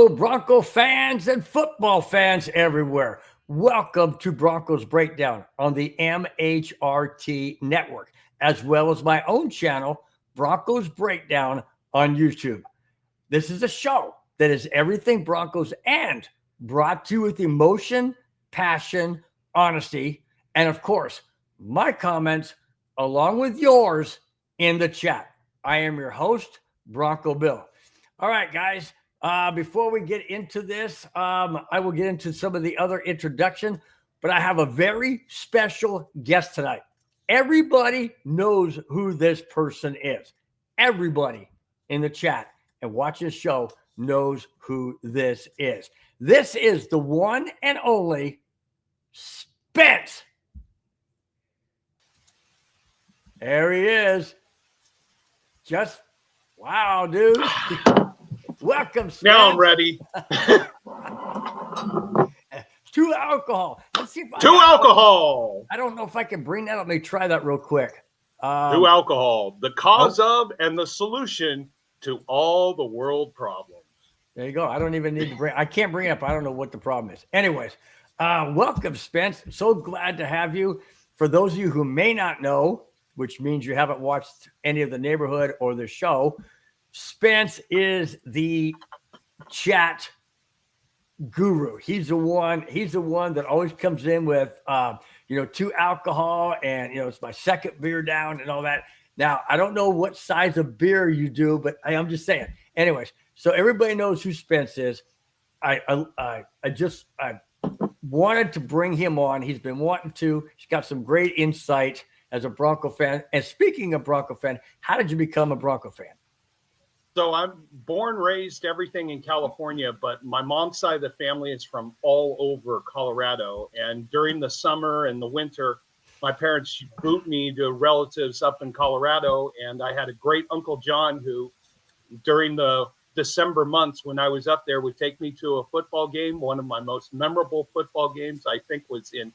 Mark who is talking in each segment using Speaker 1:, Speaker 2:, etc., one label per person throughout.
Speaker 1: Hello, Bronco fans and football fans everywhere. Welcome to Broncos Breakdown on the MHRT network, as well as my own channel, Broncos Breakdown on YouTube. This is a show that is everything Broncos and brought to you with emotion, passion, honesty, and of course, my comments along with yours in the chat. I am your host, Bronco Bill. All right, guys. Before we get into this, I will get into some of the other introduction, but I have a very special guest tonight. Everybody knows who this person is. Everybody in the chat and watching the show knows who this is. This is the one and only Spence. There he is. Just, wow, dude. Welcome, Spence.
Speaker 2: Now I'm ready.
Speaker 1: To alcohol. Let's see if
Speaker 2: alcohol.
Speaker 1: I don't know if I can bring that up. Let me try that real quick.
Speaker 2: To alcohol, the cause of and the solution to all the world problems.
Speaker 1: There you go. I don't even need to I can't bring it up. I don't know what the problem is. Anyways, welcome, Spence. So glad to have you. For those of you who may not know, which means you haven't watched any of the neighborhood or the show, Spence is the chat guru. He's the one that always comes in with to alcohol and it's my second beer down and all that. Now, I don't know what size of beer you do, but I'm just saying. Anyways, so everybody knows who Spence is. I wanted to bring him on. He's been wanting to. He's got some great insight as a Bronco fan. And speaking of Bronco fan, how did you become a Bronco fan?
Speaker 2: So I'm born, raised, everything in California, but my mom's side of the family is from all over Colorado. And during the summer and the winter, my parents boot me to relatives up in Colorado. And I had a great Uncle John who, during the December months when I was up there, would take me to a football game. One of my most memorable football games, I think, was in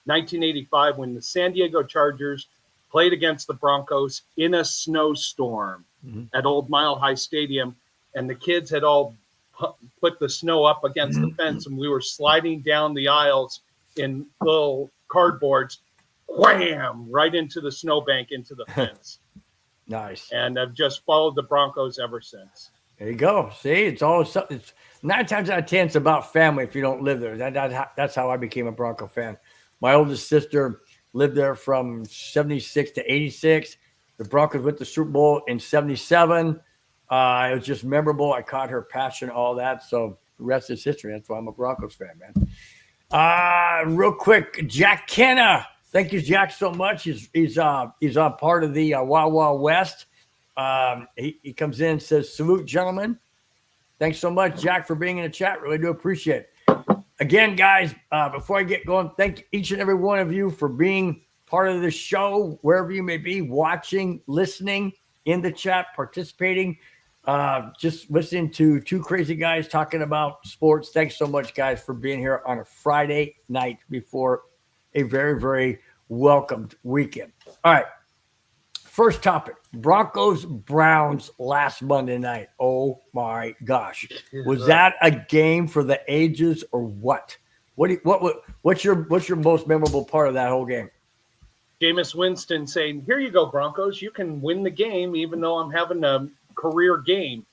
Speaker 2: 1985 when the San Diego Chargers played against the Broncos in a snowstorm at Old Mile High Stadium. And the kids had all put the snow up against the fence, and we were sliding down the aisles in little cardboards, wham, right into the snowbank, into the fence.
Speaker 1: Nice.
Speaker 2: And I've just followed the Broncos ever since.
Speaker 1: There you go. See, it's always something. It's 9 times out of 10, it's about family if you don't live there. That's how I became a Bronco fan. My oldest sister lived there from 76 to 86. The Broncos went to the Super Bowl in 77. It was just memorable. I caught her passion, all that. So the rest is history. That's why I'm a Broncos fan, man. Real quick, Jack Kenna. Thank you, Jack, so much. He's on part of the Wild Wild West. He comes in and says, salute, gentlemen. Thanks so much, Jack, for being in the chat. Really do appreciate it. Again, guys, before I get going, thank each and every one of you for being part of the show, wherever you may be, watching, listening, in the chat, participating, just listening to two crazy guys talking about sports. Thanks so much, guys, for being here on a Friday night before a very, very welcomed weekend. All right. First topic, Broncos-Browns last Monday night. Oh, my gosh. Was that a game for the ages or what? What's your most memorable part of that whole game?
Speaker 2: Jameis Winston saying, here you go, Broncos. You can win the game even though I'm having a career game.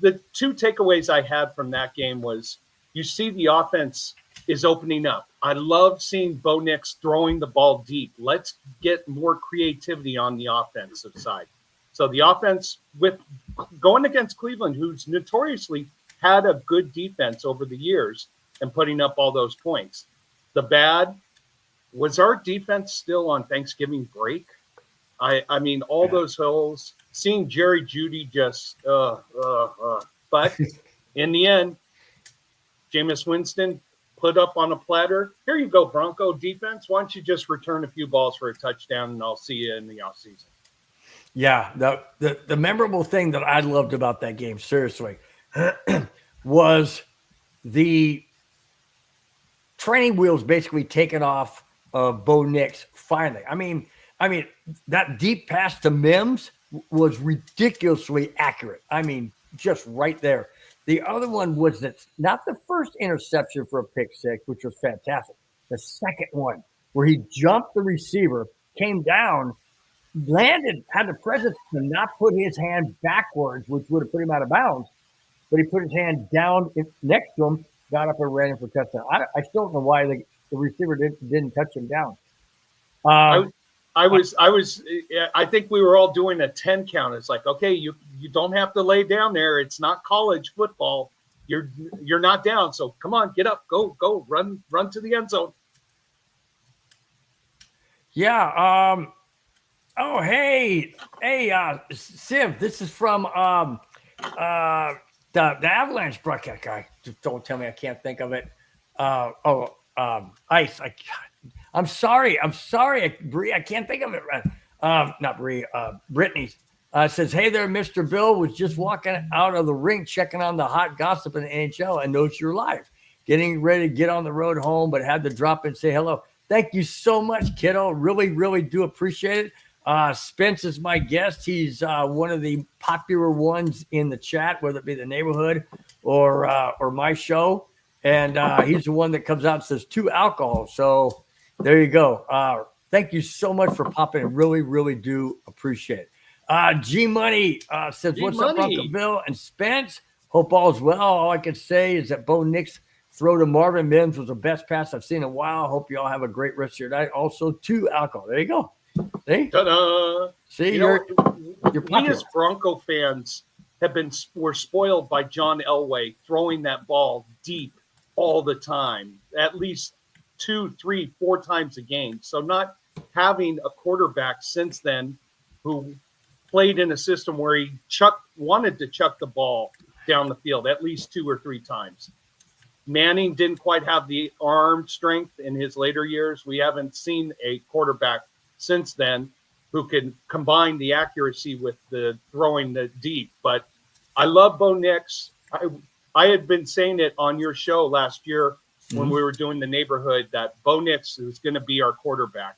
Speaker 2: The two takeaways I had from that game was you see the offense is opening up. I love seeing Bo Nix throwing the ball deep. Let's get more creativity on the offensive side. So the offense with going against Cleveland, who's notoriously had a good defense over the years and putting up all those points. The bad was our defense still on Thanksgiving break. I mean, all those holes, seeing Jerry Jeudy just, but in the end, Jameis Winston put up on a platter. Here you go, Bronco defense. Why don't you just return a few balls for a touchdown, and I'll see you in the offseason.
Speaker 1: Yeah, the memorable thing that I loved about that game, seriously, was the training wheels basically taken off of Bo Nix finally. I mean, that deep pass to Mims was ridiculously accurate. I mean, just right there. The other one was not the first interception for a pick six, which was fantastic. The second one, where he jumped the receiver, came down, landed, had the presence to not put his hand backwards, which would have put him out of bounds, but he put his hand down next to him, got up and ran in for touchdown. I still don't know why the receiver didn't touch him down.
Speaker 2: I, I think we were all doing a 10 count. It's like, okay, you don't have to lay down there. It's not college football. You're not down. So come on, get up, go, run to the end zone.
Speaker 1: Yeah. Oh, hey, Siv, this is from the Avalanche broadcast guy. Just don't tell me I can't think of it. Ice. I'm sorry, Bree. I can't think of it. Not Bree. Brittany says, "Hey there, Mr. Bill. Was just walking out of the rink, checking on the hot gossip in the NHL, and noticed you're live. Getting ready to get on the road home, but had to drop in and say hello. Thank you so much, kiddo. Really, really do appreciate it. Spence is my guest. He's one of the popular ones in the chat, whether it be the neighborhood or my show, and he's the one that comes out and says 2 alcohol. So." There you go. Thank you so much for popping in. Really, really do appreciate it. G Money says, "What's up, Uncle Bill and Spence? Hope all is well. All I can say is that Bo Nix throw to Marvin Mims was the best pass I've seen in a while. Hope you all have a great rest of your night. Also, 2 alcohol. There you go. See?
Speaker 2: Ta-da!
Speaker 1: See,
Speaker 2: you're
Speaker 1: we
Speaker 2: as Bronco fans were spoiled by John Elway throwing that ball deep all the time, at least 2, 3, 4 times a game. So not having a quarterback since then who played in a system where he wanted to chuck the ball down the field at least 2 or 3 times. Manning didn't quite have the arm strength in his later years. We haven't seen a quarterback since then who can combine the accuracy with the throwing the deep. But I love Bo Nix. I had been saying it on your show last year when we were doing the neighborhood that Bo Nix is going to be our quarterback.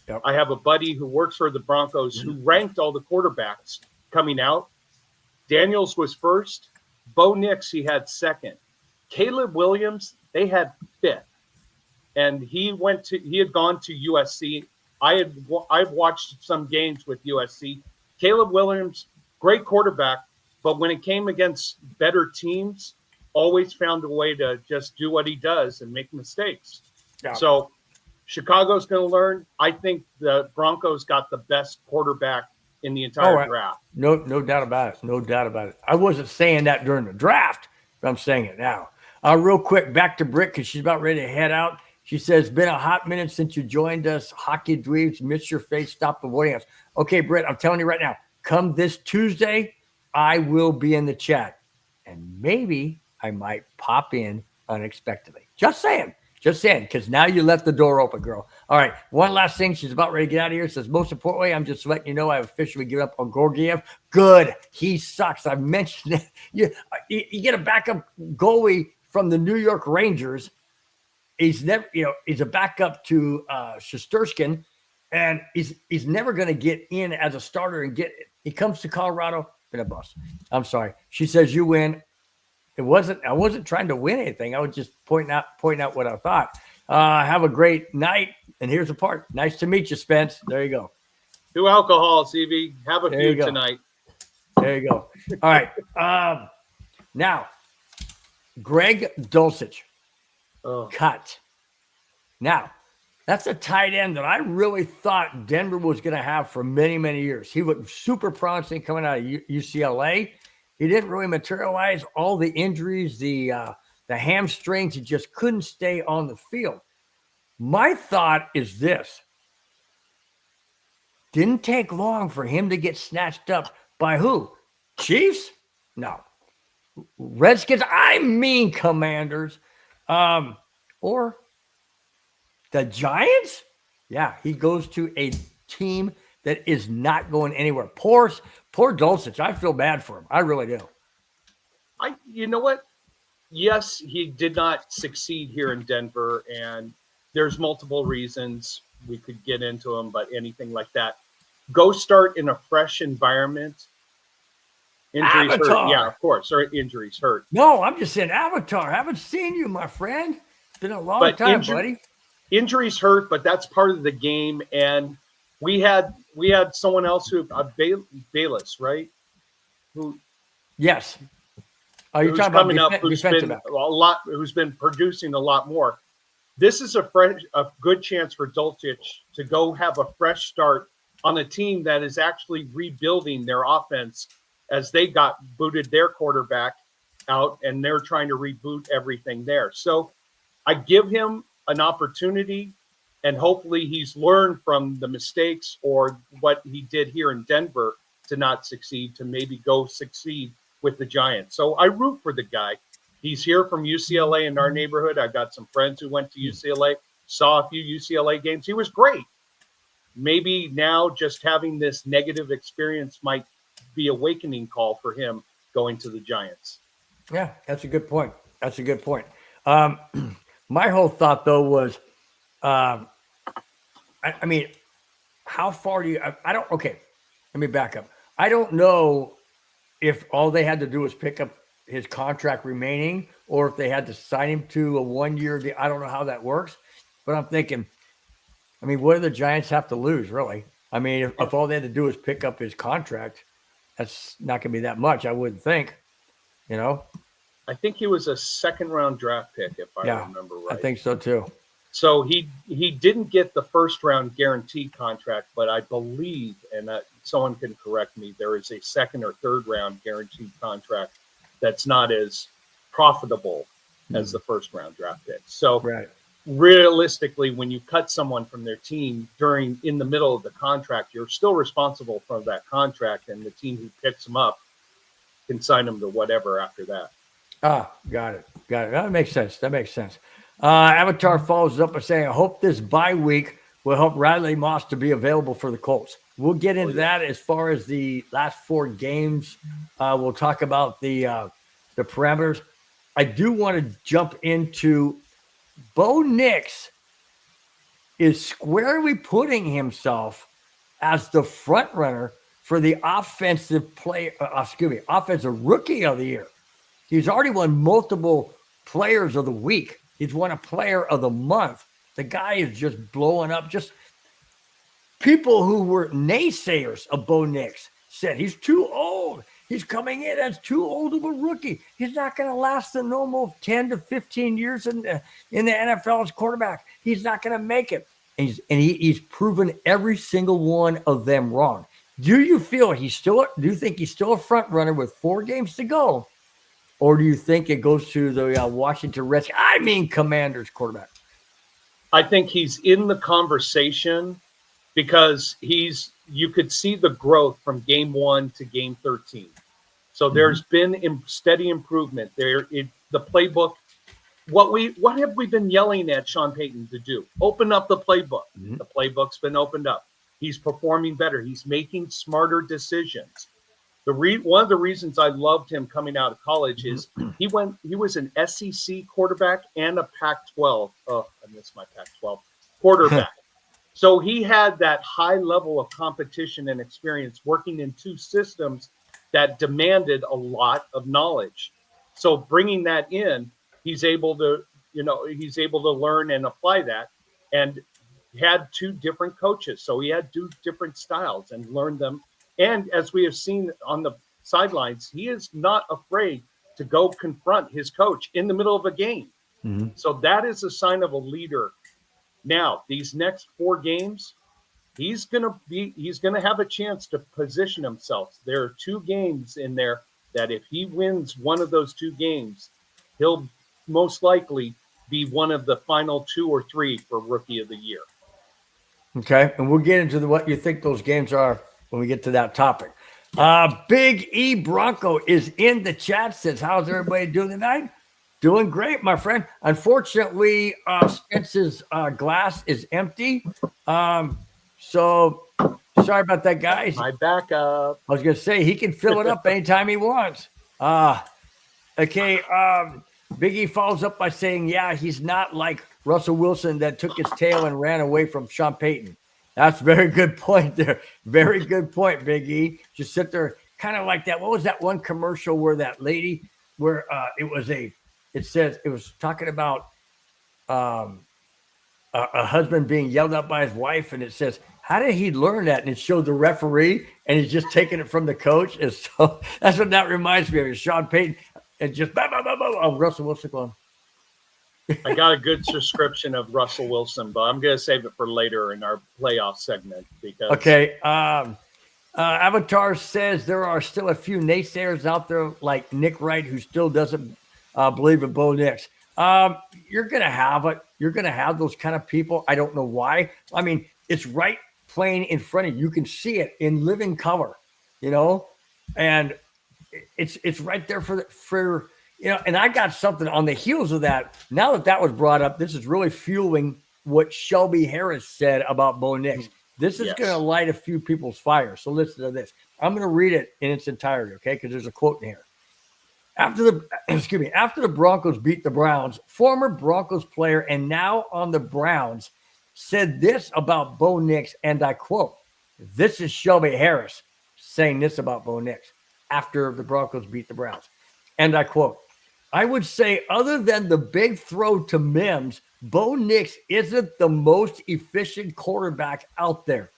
Speaker 2: Yep. I have a buddy who works for the Broncos who ranked all the quarterbacks coming out. Daniels was first. Bo Nix, he had second. Caleb Williams, they had 5th. And he had gone to USC. I've watched some games with USC. Caleb Williams, great quarterback, but when it came against better teams, always found a way to just do what he does and make mistakes. Yeah. So Chicago's going to learn. I think the Broncos got the best quarterback in the entire draft.
Speaker 1: No doubt about it. No doubt about it. I wasn't saying that during the draft, but I'm saying it now. Real quick, back to Britt because she's about ready to head out. She says, "Been a hot minute since you joined us. Hockey dweebs, miss your face. Stop avoiding us." Okay, Britt, I'm telling you right now, come this Tuesday, I will be in the chat. And maybe I might pop in unexpectedly. Just saying, because now you left the door open, girl. All right, one last thing. She's about ready to get out of here. Says, "Most importantly, I'm just letting you know I've officially given up on Gorgiev." Good. He sucks. I mentioned it. You get a backup goalie from the New York Rangers. He's never, he's a backup to Shesterkin, and he's never going to get in as a starter and get it. He comes to Colorado, been a bust. I'm sorry. She says you win. I wasn't trying to win anything. I was just pointing out what I thought. Have a great night. And here's the part. Nice to meet you, Spence. There you go.
Speaker 2: 2 alcohols, Evie. Have a few tonight.
Speaker 1: There you go. All right. Now, Greg Dulcich. Cut. Now, that's a tight end that I really thought Denver was going to have for many, many years. He looked super promising coming out of UCLA. He didn't really materialize. All the injuries, the hamstrings, he just couldn't stay on the field. My thought is this. Didn't take long for him to get snatched up by who? Chiefs? No. Redskins? I mean Commanders. Or the Giants? Yeah, he goes to a team that is not going anywhere. Poor Dulcich. I feel bad for him. I really do.
Speaker 2: You know what? Yes, he did not succeed here in Denver, and there's multiple reasons we could get into them, but anything like that. Go start in a fresh environment Injuries hurt.
Speaker 1: Avatar.
Speaker 2: Yeah, of course. Or injuries hurt.
Speaker 1: No, I'm just saying Avatar. Haven't seen you, my friend. It's been a long time, buddy.
Speaker 2: Injuries hurt, but that's part of the game. And we had someone else who Bayless, right?
Speaker 1: Yes. Are you talking
Speaker 2: coming
Speaker 1: about
Speaker 2: up? Who's been producing a lot more. This is a good chance for Dulcich to go have a fresh start on a team that is actually rebuilding their offense as they got booted their quarterback out, and they're trying to reboot everything there. So I give him an opportunity, and hopefully he's learned from the mistakes or what he did here in Denver to not succeed, to maybe go succeed with the Giants. So I root for the guy. He's here from UCLA in our neighborhood. I've got some friends who went to UCLA, saw a few UCLA games. He was great. Maybe now just having this negative experience might be a awakening call for him going to the Giants.
Speaker 1: Yeah, that's a good point. That's a good point. My whole thought, though, was, I mean, how far do you – I don't – okay, let me back up. I don't know if all they had to do was pick up his contract remaining or if they had to sign him to a one-year deal. I don't know how that works, but I'm thinking, I mean, what do the Giants have to lose, really? I mean, if all they had to do is pick up his contract, that's not going to be that much, I wouldn't think, you know?
Speaker 2: I think he was a second-round draft pick, if I remember right.
Speaker 1: I think so, too.
Speaker 2: So he didn't get the first-round guaranteed contract, but I believe, and someone can correct me, there is a second or third-round guaranteed contract that's not as profitable as the first-round draft pick. So realistically, when you cut someone from their team in the middle of the contract, you're still responsible for that contract, and the team who picks them up can sign them to whatever after that.
Speaker 1: Got it. That makes sense. Avatar follows up by saying, I hope this bye week will help Riley Moss to be available for the Colts. We'll get into that as far as the last 4 games. We'll talk about the parameters. I do want to jump into Bo Nix is squarely putting himself as the front runner for the offensive rookie of the year. He's already won multiple players of the week. He's won a player of the month. The guy is just blowing up. Just people who were naysayers of Bo Nix said he's too old. He's coming in as too old of a rookie. He's not going to last the normal 10 to 15 years in the NFL as quarterback. He's not going to make it. And he's proven every single one of them wrong. Do you think he's still a front runner with 4 games to go? Or do you think it goes to the Washington Redskins, Commanders quarterback?
Speaker 2: I think he's in the conversation because you could see the growth from game 1 to game 13. So there's been steady improvement there. The playbook, what have we been yelling at Sean Payton to do? Open up the playbook. The playbook's been opened up. He's performing better. He's making smarter decisions. One of the reasons I loved him coming out of college is he was an SEC quarterback and a Pac-12. Oh, I missed my Pac-12 quarterback. So he had that high level of competition and experience working in 2 systems that demanded a lot of knowledge. So bringing that in, he's able to learn and apply that, and had 2 different coaches. So he had 2 different styles and learned them. And as we have seen on the sidelines, he is not afraid to go confront his coach in the middle of a game. So that is a sign of a leader. Now, these next 4 games, he's gonna have a chance to position himself. There are 2 games in there that if he wins one of those 2 games, he'll most likely be one of the final 2 or 3 for Rookie of the Year.
Speaker 1: Okay, and we'll get into what you think those games are when we get to that topic. Big E Bronco is in the chat, says, how's everybody doing tonight? Doing great, my friend. Unfortunately, Spence's glass is empty. So sorry about that, guys.
Speaker 2: My backup.
Speaker 1: I was going to say, he can fill it up anytime he wants. Okay, Big E follows up by saying, yeah, he's not like Russell Wilson that took his tail and ran away from Sean Payton. That's a very good point there. Very good point, Big E. Just sit there, kind of like that. What was that one commercial where that lady, where it was talking about um, a husband being yelled at by his wife, and it says, how did he learn that? And it showed the referee, and he's just taking it from the coach. And so that's what that reminds me of. Is Sean Payton and just Russell Wilson going.
Speaker 2: I got a good description of Russell Wilson, but I'm going to save it for later in our playoff segment because.
Speaker 1: Okay. Avatar says there are still a few naysayers out there like Nick Wright who still doesn't believe in Bo Nix. You're going to have it. You're going to have those kind of people. I don't know why. I mean, it's right playing in front of you. You can see it in living color, and it's right there for and I got something on the heels of that. Now that was brought up, this is really fueling what Shelby Harris said about Bo Nix. This is going to light a few people's fire. So listen to this. I'm going to read it in its entirety, okay? Because there's a quote in here. After the Broncos beat the Browns, former Broncos player and now on the Browns said this about Bo Nix, and I quote, "This is Shelby Harris saying this about Bo Nix after the Broncos beat the Browns." And I quote, "I would say other than the big throw to Mims, Bo Nix isn't the most efficient quarterback out there.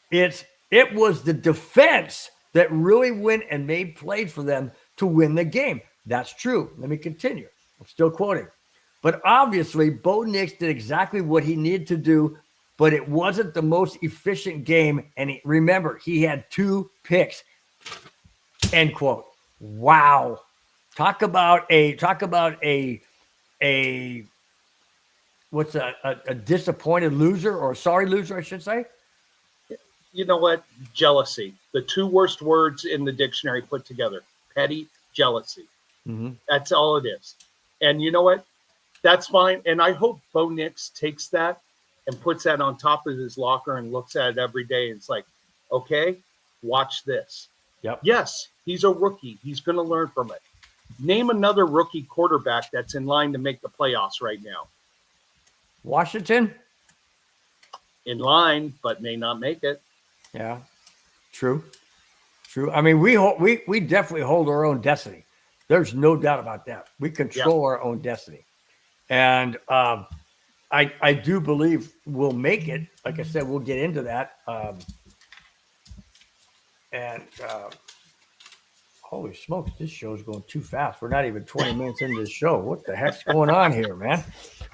Speaker 1: It was the defense that really went and made plays for them to win the game. That's true." Let me continue. I'm still quoting. "But obviously, Bo Nix did exactly what he needed to do, but it wasn't the most efficient game. And remember, he had 2 picks." End quote. Wow. Talk about a what's a disappointed loser, or a sorry loser, I should say.
Speaker 2: You know what? Jealousy. The 2 worst words in the dictionary put together. Petty jealousy.
Speaker 1: Mm-hmm.
Speaker 2: That's all it is. And you know what? That's fine. And I hope Bo Nix takes that and puts that on top of his locker and looks at it every day. It's like, okay, watch this.
Speaker 1: Yep.
Speaker 2: Yes, he's a rookie. He's going to learn from it. Name another rookie quarterback that's in line to make the playoffs right now.
Speaker 1: Washington?
Speaker 2: In line, but may not make it.
Speaker 1: Yeah, true. I mean, we definitely hold our own destiny. There's no doubt about that. We control our own destiny. And I do believe we'll make it. Like I said, we'll get into that. Holy smokes, this show's going too fast. We're not even 20 minutes into the show. What the heck's going on here, man?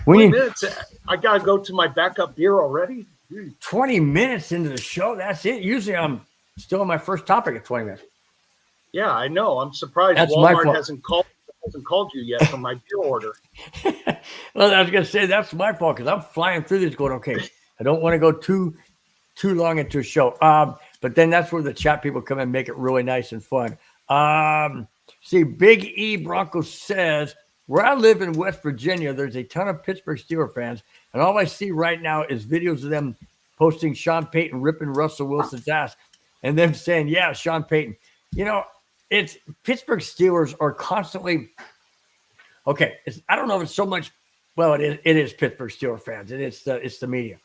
Speaker 2: I got to go to my backup beer already.
Speaker 1: 20 minutes into the show, that's it. Usually I'm still on my first topic at 20 minutes.
Speaker 2: Yeah, I know. I'm surprised Walmart hasn't called you yet for my beer order.
Speaker 1: Well, I was going to say that's my fault because I'm flying through this going, okay, I don't want to go too long into a show. But then that's where the chat people come and make it really nice and fun. See, Big E Broncos says, where I live in West Virginia, there's a ton of Pittsburgh Steelers fans, and all I see right now is videos of them posting Sean Payton ripping Russell Wilson's ass and them saying, yeah, Sean Payton. It's Pittsburgh Steelers are constantly okay. I don't know if it's so much. Well, it is Pittsburgh Steelers fans, and it's the media,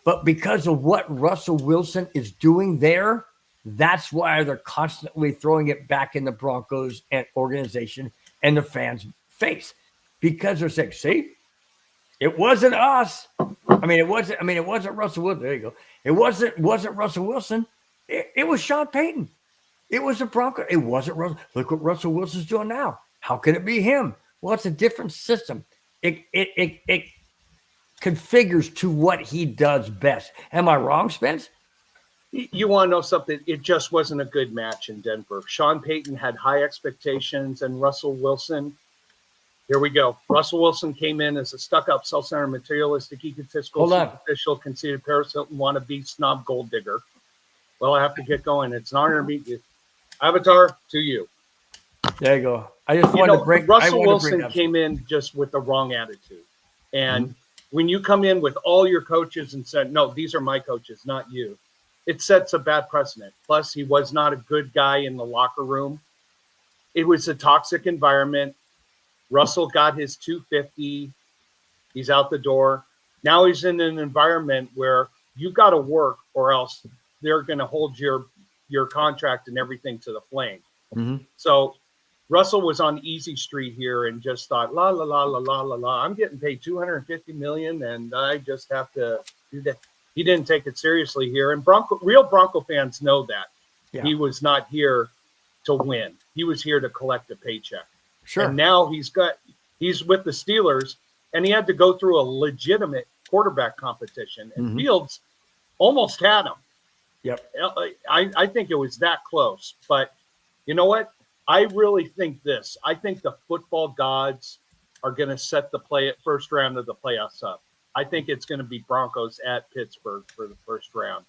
Speaker 1: but because of what Russell Wilson is doing there, that's why they're constantly throwing it back in the Broncos and organization and the fans' face, because they're saying, "See, it wasn't us. It wasn't Russell Wilson. There you go. It wasn't Russell Wilson. It was Sean Payton. It was the Broncos. It wasn't Russell. Look what Russell Wilson's doing now. How can it be him? Well, it's a different system. It configures to what he does best. Am I wrong, Spence?
Speaker 2: You want to know something? It just wasn't a good match in Denver. Sean Payton had high expectations, and Russell Wilson. Here we go. Russell Wilson came in as a stuck-up, self-centered, materialistic, egotistical, superficial, conceited, Paris Hilton, wannabe, snob, gold digger. Well, I have to get going. It's an honor to meet you. Avatar, to you.
Speaker 1: There you go. I just wanted to break.
Speaker 2: Russell Wilson came in just with the wrong attitude. And when you come in with all your coaches and said, no, these are my coaches, not you, it sets a bad precedent. Plus, he was not a good guy in the locker room. It was a toxic environment. Russell got his 250. He's out the door. Now he's in an environment where you got to work or else they're going to hold your your contract and everything to the flame.
Speaker 1: Mm-hmm.
Speaker 2: So Russell was on easy street here and just thought, la la la la la la la. I'm getting paid $250 million, and I just have to do that. He didn't take it seriously here, and real Bronco fans know that.
Speaker 1: Yeah.
Speaker 2: He was not here to win. He was here to collect a paycheck.
Speaker 1: Sure.
Speaker 2: And now he's with the Steelers, and he had to go through a legitimate quarterback competition, and Fields almost had him.
Speaker 1: Yep.
Speaker 2: I think it was that close. But you know what? I really think this. I think the football gods are going to set the first round of the playoffs up. I think it's going to be Broncos at Pittsburgh for the first round.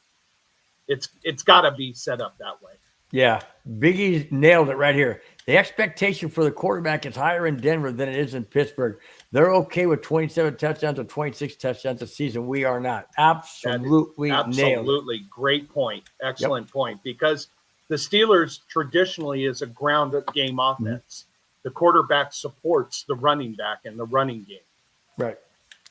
Speaker 2: It's got to be set up that way.
Speaker 1: Yeah, Biggie nailed it right here. The expectation for the quarterback is higher in Denver than it is in Pittsburgh. They're okay with 27 touchdowns or 26 touchdowns a season. We are not. Absolutely nailed it.
Speaker 2: Absolutely. Great point. Excellent point. Because the Steelers traditionally is a ground game offense. The quarterback supports the running back in the running game.
Speaker 1: Right.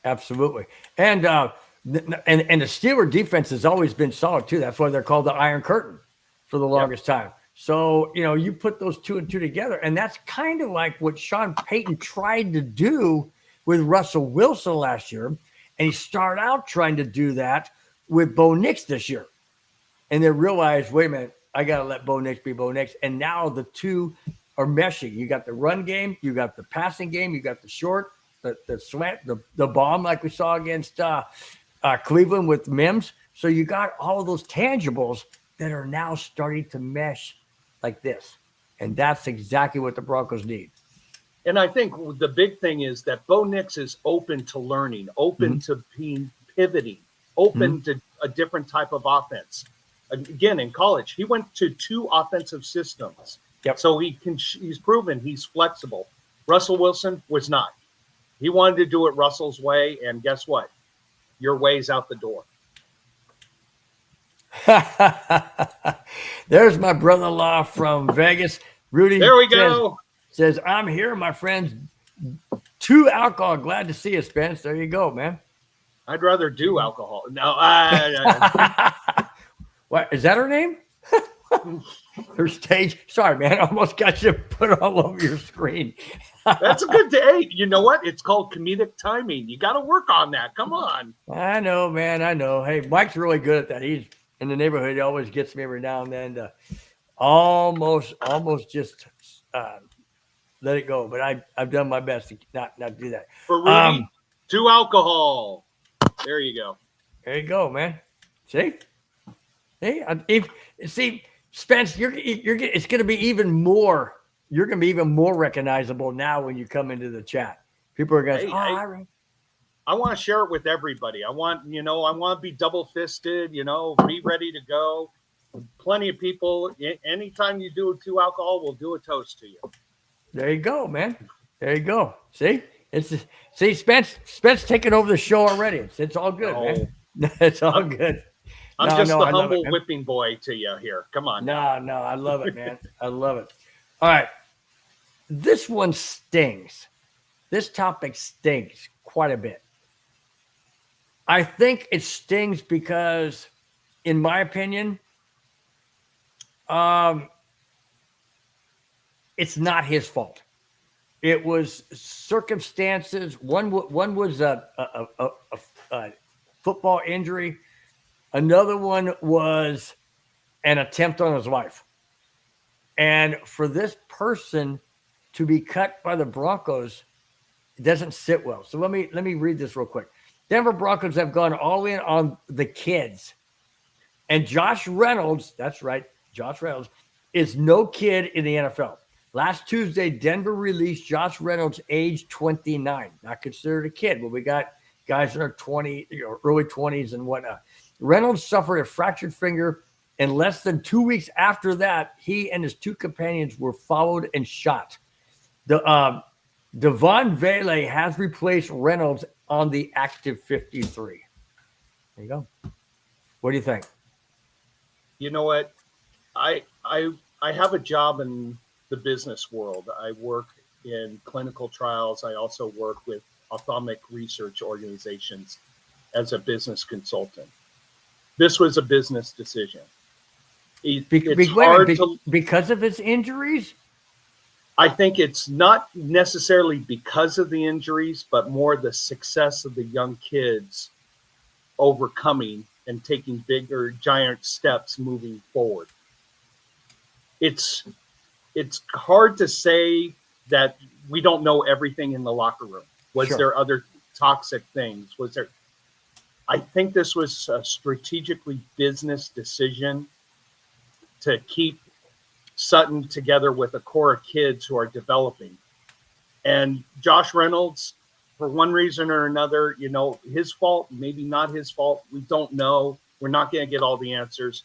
Speaker 1: Absolutely. And the Steeler defense has always been solid too. That's why they're called the Iron Curtain for the longest time. So, you put those two and two together, and that's kind of like what Sean Payton tried to do with Russell Wilson last year. And he started out trying to do that with Bo Nix this year. And they realized, wait a minute, I got to let Bo Nix be Bo Nix. And now the two are meshing. You got the run game, you got the passing game, you got the short, the slant, the bomb like we saw against Cleveland with Mims. So you got all of those tangibles that are now starting to mesh like this. And that's exactly what the Broncos need.
Speaker 2: And I think the big thing is that Bo Nix is open to learning, open to being pivoting, open to a different type of offense. Again, in college, he went to 2 offensive systems.
Speaker 1: Yep.
Speaker 2: So he's proven he's flexible. Russell Wilson was not. He wanted to do it Russell's way, and guess what? Your way's out the door.
Speaker 1: There's my brother-in-law from Vegas, Rudy.
Speaker 2: There we go.
Speaker 1: Says, I'm here, my friends. 2 alcohol. Glad to see you, Spence. There you go, man.
Speaker 2: I'd rather do alcohol. No,
Speaker 1: what is that her name? Her stage. Sorry, man. I almost got you put all over your screen.
Speaker 2: That's a good day. You know what? It's called comedic timing. You got to work on that. Come on.
Speaker 1: I know, man. I know. Hey, Mike's really good at that. He's in the neighborhood. He always gets me every now and then to almost just let it go. But I've done my best to not do that.
Speaker 2: For Rudy, 2 alcohol. There you go.
Speaker 1: There you go, man. See? See, Spence, it's going to be even more. You're going to be even more recognizable now when you come into the chat. People are going to say,
Speaker 2: I want to share it with everybody. I want to be double-fisted, be ready to go. Plenty of people, anytime you do 2 alcohol, we'll do a toast to you.
Speaker 1: There you go, man. There you go. See? Spence taking over the show already. It's all good, man. It's all good.
Speaker 2: I'm just the humble whipping boy to you here. Come on.
Speaker 1: No, I love it, man. I love it. All right. This one stings. This topic stings quite a bit. I think it stings because, in my opinion, it's not his fault. It was circumstances. One was a football injury. Another one was an attempt on his life. And for this person to be cut by the Broncos, it doesn't sit well. So let me read this real quick. Denver Broncos have gone all in on the kids. And Josh Reynolds, that's right, Josh Reynolds, is no kid in the NFL. Last Tuesday, Denver released Josh Reynolds, age 29. Not considered a kid, but we got guys in their early 20s and whatnot. Reynolds suffered a fractured finger, and less than 2 weeks after that, he and his 2 companions were followed and shot. Devon Vele has replaced Reynolds on the active 53. There you go. What do you think?
Speaker 2: You know what? I have a job in the business world. I work in clinical trials. I also work with ophthalmic research organizations as a business consultant. This was a business decision. It's hard to.
Speaker 1: Because of his injuries.
Speaker 2: I think it's not necessarily because of the injuries, but more the success of the young kids overcoming and taking bigger, giant steps moving forward. It's hard to say that we don't know everything in the locker room. Was
Speaker 1: Sure.
Speaker 2: there other toxic things? Was there? I think this was a strategically business decision to keep Sutton together with a core of kids who are developing. And Josh Reynolds, for one reason or another, his fault, maybe not his fault. We don't know. We're not going to get all the answers.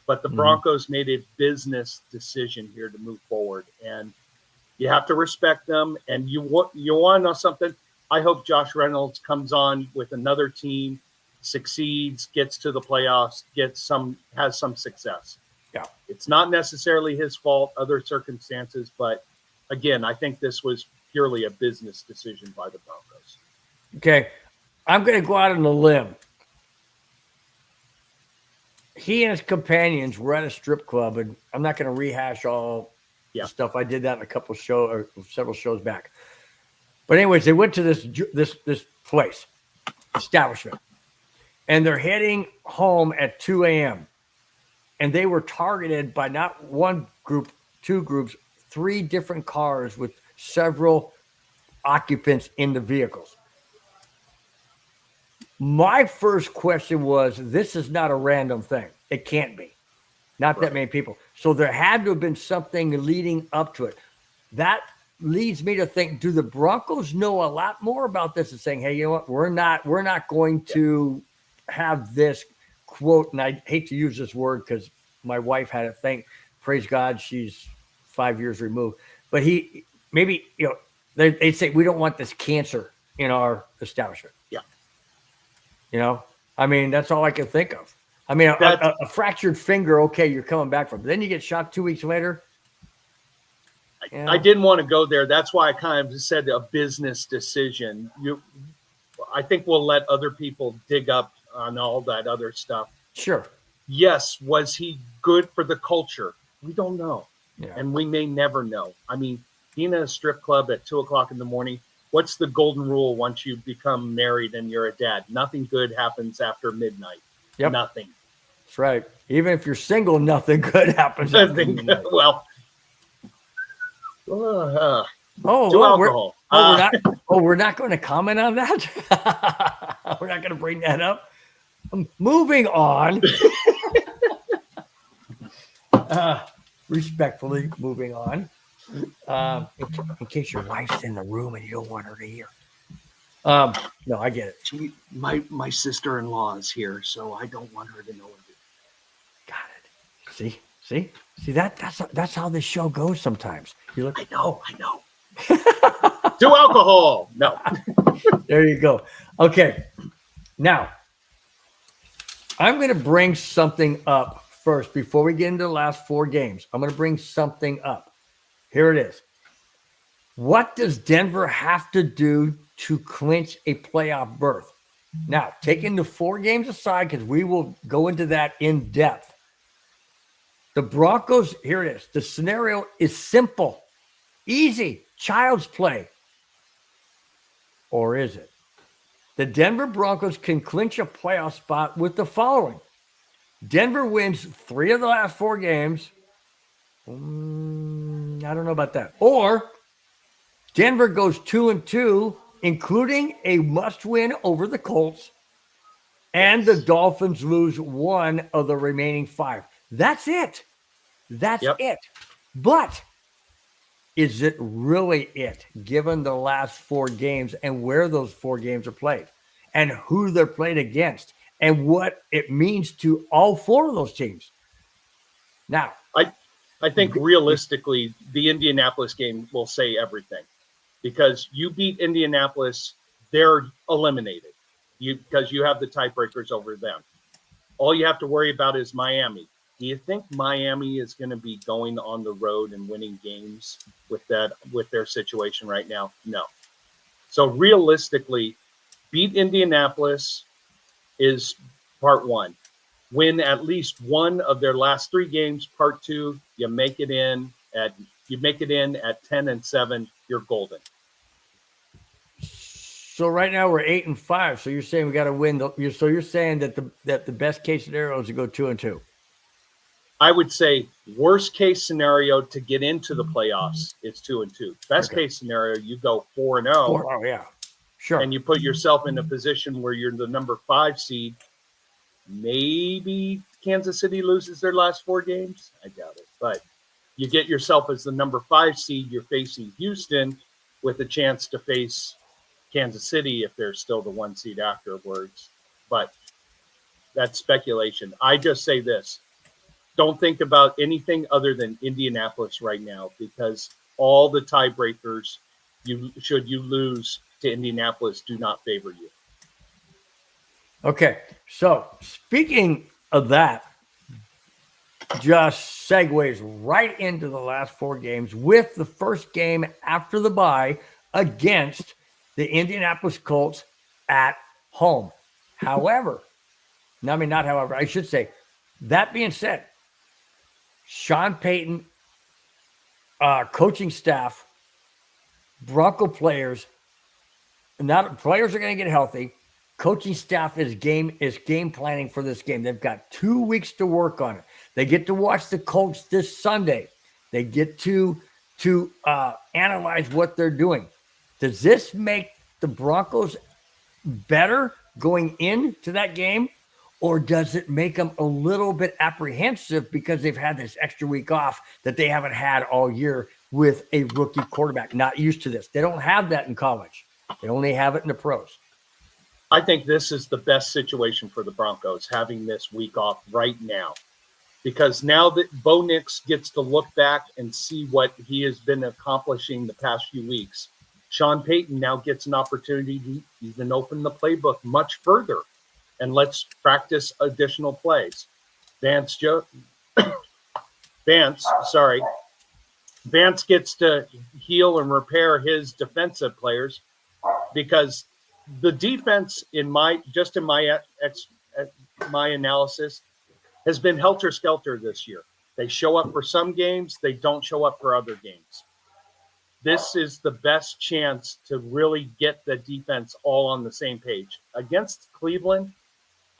Speaker 2: But the Broncos made a business decision here to move forward. And you have to respect them. And you want to know something? I hope Josh Reynolds comes on with another team, succeeds, gets to the playoffs, has some success.
Speaker 1: Yeah.
Speaker 2: It's not necessarily his fault, other circumstances, but again, I think this was purely a business decision by the Broncos.
Speaker 1: Okay. I'm going to go out on a limb. He and his companions were at a strip club, and I'm not going to rehash all the stuff. I did that in a couple shows or several shows back. But anyways, they went to this place, establishment, and they're heading home at 2 a.m. And they were targeted by not one group, two groups, 3 different cars with several occupants in the vehicles. My first question was, this is not a random thing. It can't be. Not that many people. So there had to have been something leading up to it. That leads me to think, do the Broncos know a lot more about this and saying, hey, you know what? We're not going to have this quote, and I hate to use this word because my wife had a thing. Praise God, she's 5 years removed. But they'd say, we don't want this cancer in our establishment.
Speaker 2: Yeah.
Speaker 1: I mean, that's all I can think of. I mean, a fractured finger, okay, you're coming back from. Then you get shot 2 weeks later.
Speaker 2: I didn't want to go there. That's why I kind of said a business decision. I think we'll let other people dig up on all that other stuff.
Speaker 1: Sure.
Speaker 2: Yes. Was he good for the culture? We don't know.
Speaker 1: Yeah.
Speaker 2: And we may never know. I mean, being at a strip club at 2:00 in the morning, what's the golden rule once you become married and you're a dad? Nothing good happens after midnight.
Speaker 1: Yep.
Speaker 2: Nothing.
Speaker 1: That's right. Even if you're single, nothing good happens.
Speaker 2: Well,
Speaker 1: alcohol. We're not going to comment on that. We're not going to bring that up. Moving on. Respectfully, moving on. In case your wife's in the room and you don't want her to hear. No, I get it.
Speaker 2: My sister-in-law is here, so I don't want her to know it.
Speaker 1: Got it. See that's how this show goes sometimes.
Speaker 2: I know. Do alcohol. No.
Speaker 1: There you go. Okay. Now, I'm going to bring something up first before we get into the last 4 games. I'm going to bring something up. Here it is. What does Denver have to do to clinch a playoff berth? Now, taking the 4 games aside, because we will go into that in depth. The Broncos, here it is. The scenario is simple, easy, child's play. Or is it? The Denver Broncos can clinch a playoff spot with the following. Denver wins 3 of the last 4 games. I don't know about that. Or Denver goes 2-2, including a must-win over the Colts, and the Dolphins lose 1 of the remaining 5. That's it. That's it. But is it really it, given the last 4 games and where those 4 games are played and who they're played against and what it means to all 4 of those teams? Now,
Speaker 2: I think realistically, the Indianapolis game will say everything, because you beat Indianapolis, they're eliminated because you have the tiebreakers over them. All you have to worry about is Miami. Do you think Miami is going to be going on the road and winning games with their situation right now? No. So realistically, beat Indianapolis is part 1. win at least one of their last 3 games. Part 2, you make it in at 10-7. You're golden.
Speaker 1: So right now we're 8-5. So you're saying we got to win. So you're saying that the best case scenario is to go 2-2.
Speaker 2: I would say worst case scenario to get into the playoffs is 2-2. Best case scenario, you go 4-0.
Speaker 1: 4-0, yeah, sure.
Speaker 2: And you put yourself in a position where you're the number 5 seed. Maybe Kansas City loses their last 4 games. I doubt it, but you get yourself as the number 5 seed. You're facing Houston with a chance to face Kansas City if they're still the 1 seed afterwards. But that's speculation. I just say this. Don't think about anything other than Indianapolis right now, because all the tiebreakers, should you lose to Indianapolis, do not favor you.
Speaker 1: Okay, so speaking of that, just segues right into the last 4 games with the first game after the bye against the Indianapolis Colts at home. However, I should say, that being said, Sean Payton, coaching staff, Bronco players, players are going to get healthy. Coaching staff is game planning for this game. They've got 2 weeks to work on it. They get to watch the Colts this Sunday. They get to analyze what they're doing. Does this make the Broncos better going into that game? Or does it make them a little bit apprehensive because they've had this extra week off that they haven't had all year with a rookie quarterback? Not used to this. They don't have that in college. They only have it in the pros.
Speaker 2: I think this is the best situation for the Broncos, having this week off right now. Because now that Bo Nix gets to look back and see what he has been accomplishing the past few weeks, Sean Payton now gets an opportunity to even open the playbook much further. And let's practice additional plays. Vance gets to heal and repair his defensive players, because the defense, in my analysis, has been helter-skelter this year. They show up for some games, they don't show up for other games. This is the best chance to really get the defense all on the same page. Against Cleveland,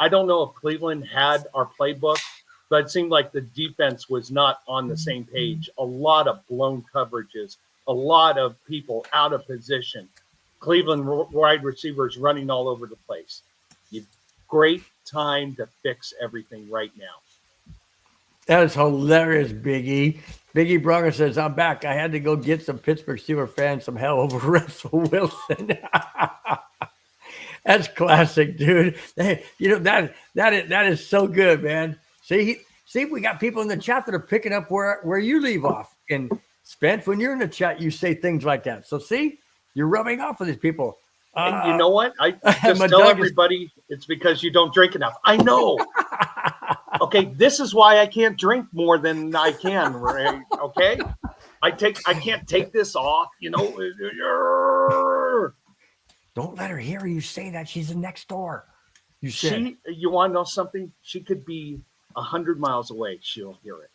Speaker 2: I don't know if Cleveland had our playbook, but it seemed like the defense was not on the same page. A lot of blown coverages, a lot of people out of position. Cleveland wide receivers running all over the place. Great time to fix everything right now.
Speaker 1: That is hilarious, Biggie. Biggie Bronco says, I'm back. I had to go get some Pittsburgh Steelers fans some hell over Russell Wilson. That's classic, dude. Hey, that is so good, man. See, we got people in the chat that are picking up where you leave off. And Spence, when you're in the chat, you say things like that. So see, you're rubbing off with these people.
Speaker 2: And you know what? I just tell everybody it's because you don't drink enough. I know. Okay, this is why I can't drink more than I can, right? Okay? I can't take this off,
Speaker 1: Don't let her hear you say that. She's next door.
Speaker 2: You want to know something? She could be 100 miles away. She'll hear it.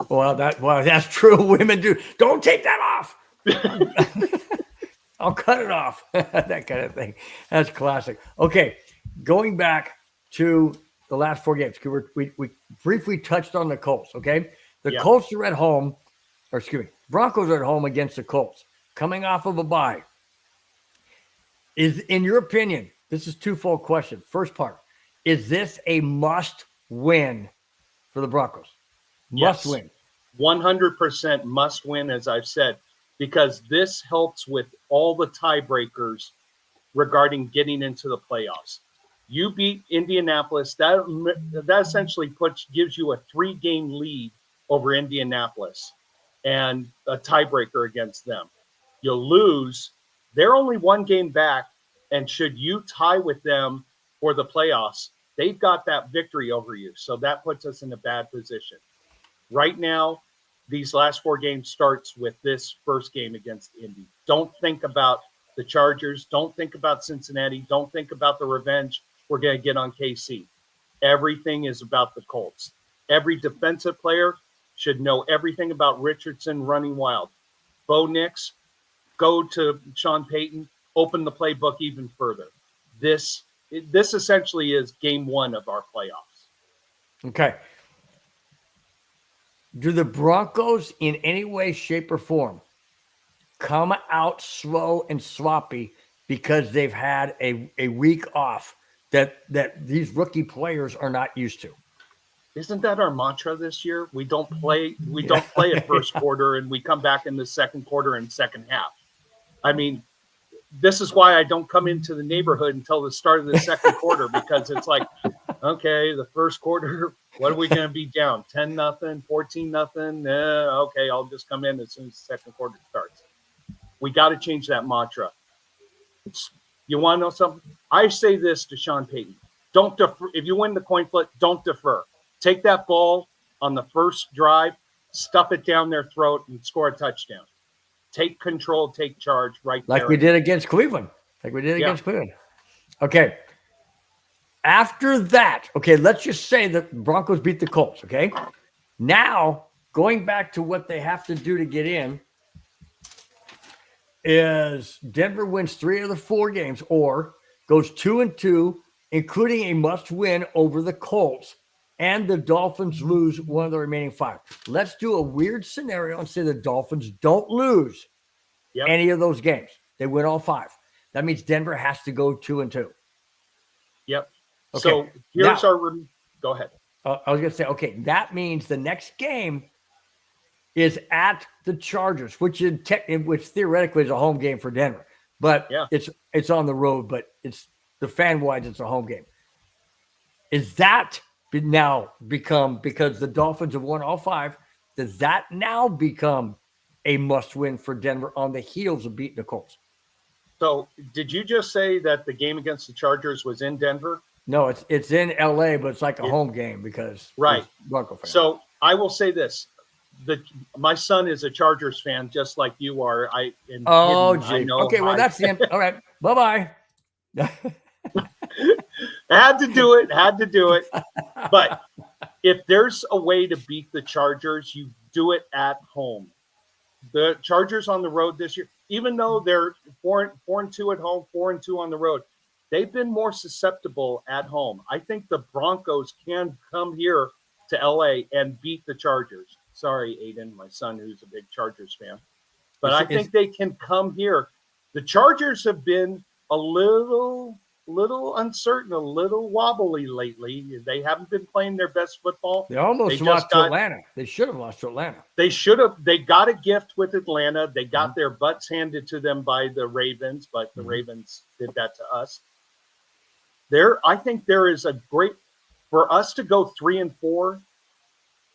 Speaker 1: Well, that's true. Women do. Don't take that off. I'll cut it off. That kind of thing. That's classic. Okay, going back to the last 4 games. We briefly touched on the Colts, okay? Colts are at home, Broncos are at home against the Colts, coming off of a bye. Is, in your opinion, this is twofold question. First part, is this a must win for the Broncos? Must win.
Speaker 2: 100% must win, as I've said, because this helps with all the tiebreakers regarding getting into the playoffs. You beat Indianapolis, that essentially gives you a 3-game lead over Indianapolis and a tiebreaker against them. You'll lose. They're only 1 game back, and should you tie with them for the playoffs, they've got that victory over you. So that puts us in a bad position. Right now, these last 4 games starts with this first game against Indy. Don't think about the Chargers. Don't think about Cincinnati. Don't think about the revenge we're going to get on KC. everything is about the Colts. Every defensive player should know everything about Richardson running wild. Bo Nix, go to Sean Payton, open the playbook even further. This essentially is game one of our playoffs.
Speaker 1: Okay. Do the Broncos in any way, shape, or form come out slow and sloppy because they've had a week off that these rookie players are not used to?
Speaker 2: Isn't that our mantra this year? We don't play at first quarter, and we come back in the second quarter and second half. I mean, this is why I don't come into the neighborhood until the start of the second quarter, because it's like, okay, the first quarter, what are we going to be down? 10-0, 14-0? Okay, I'll just come in as soon as the second quarter starts. We got to change that mantra. You want to know something? I say this to Sean Payton. Don't defer. If you win the coin flip, don't defer. Take that ball on the first drive, stuff it down their throat, and score a touchdown. Take control, take charge right there.
Speaker 1: Like we did against Cleveland. Okay. After that, okay, let's just say that Broncos beat the Colts, okay? Now, going back to what they have to do to get in is Denver wins 3 of the 4 games or goes 2-2, including a must-win over the Colts, and the Dolphins lose 1 of the remaining 5. Let's do a weird scenario and say the Dolphins don't lose any of those games. They win all 5. That means Denver has to go 2-2.
Speaker 2: Yep.
Speaker 1: Okay.
Speaker 2: So here's go ahead.
Speaker 1: I was going to say, okay, that means the next game is at the Chargers, which theoretically is a home game for Denver, but it's on the road, but it's the fan-wise, it's a home game. Is that now become, because the Dolphins have won all 5, does that now become a must-win for Denver on the heels of beating the Colts?
Speaker 2: So did you just say that the game against the Chargers was in Denver?
Speaker 1: No, it's in LA, but it's like a home game because Bronco fans.
Speaker 2: So I will say this. My son is a Chargers fan, just like you are.
Speaker 1: Gee. Okay, well, that's the end. All right, bye-bye.
Speaker 2: Had to do it. But if there's a way to beat the Chargers, you do it at home. The Chargers on the road this year, even though they're 4-2 at home, 4-2 on the road, they've been more susceptible at home. I think the Broncos can come here to LA and beat the Chargers. Sorry, Aiden, my son, who's a big Chargers fan. But I think they can come here. The Chargers have been a little uncertain, a little wobbly lately. They haven't been playing their best football.
Speaker 1: They almost lost to Atlanta. They should have lost to Atlanta.
Speaker 2: They got a gift with Atlanta. They got their butts handed to them by the Ravens, but the Ravens did that to us. I think there is a great, for us to go 3-4,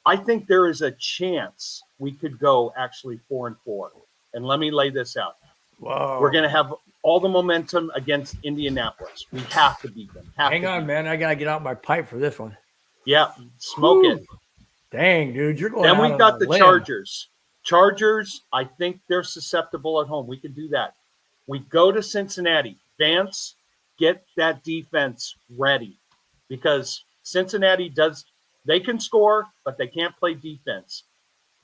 Speaker 2: I think there is a chance we could go actually 4-4. And let me lay this out.
Speaker 1: Whoa.
Speaker 2: We're going to have all the momentum against Indianapolis. We have to beat them.
Speaker 1: Hang on, man. I got to get out my pipe for this one.
Speaker 2: Yeah, smoke it.
Speaker 1: Dang, dude. You're going
Speaker 2: Then we got the
Speaker 1: limb.
Speaker 2: Chargers. Chargers, I think they're susceptible at home. We can do that. We go to Cincinnati. Vance, get that defense ready, because Cincinnati they can score, but they can't play defense.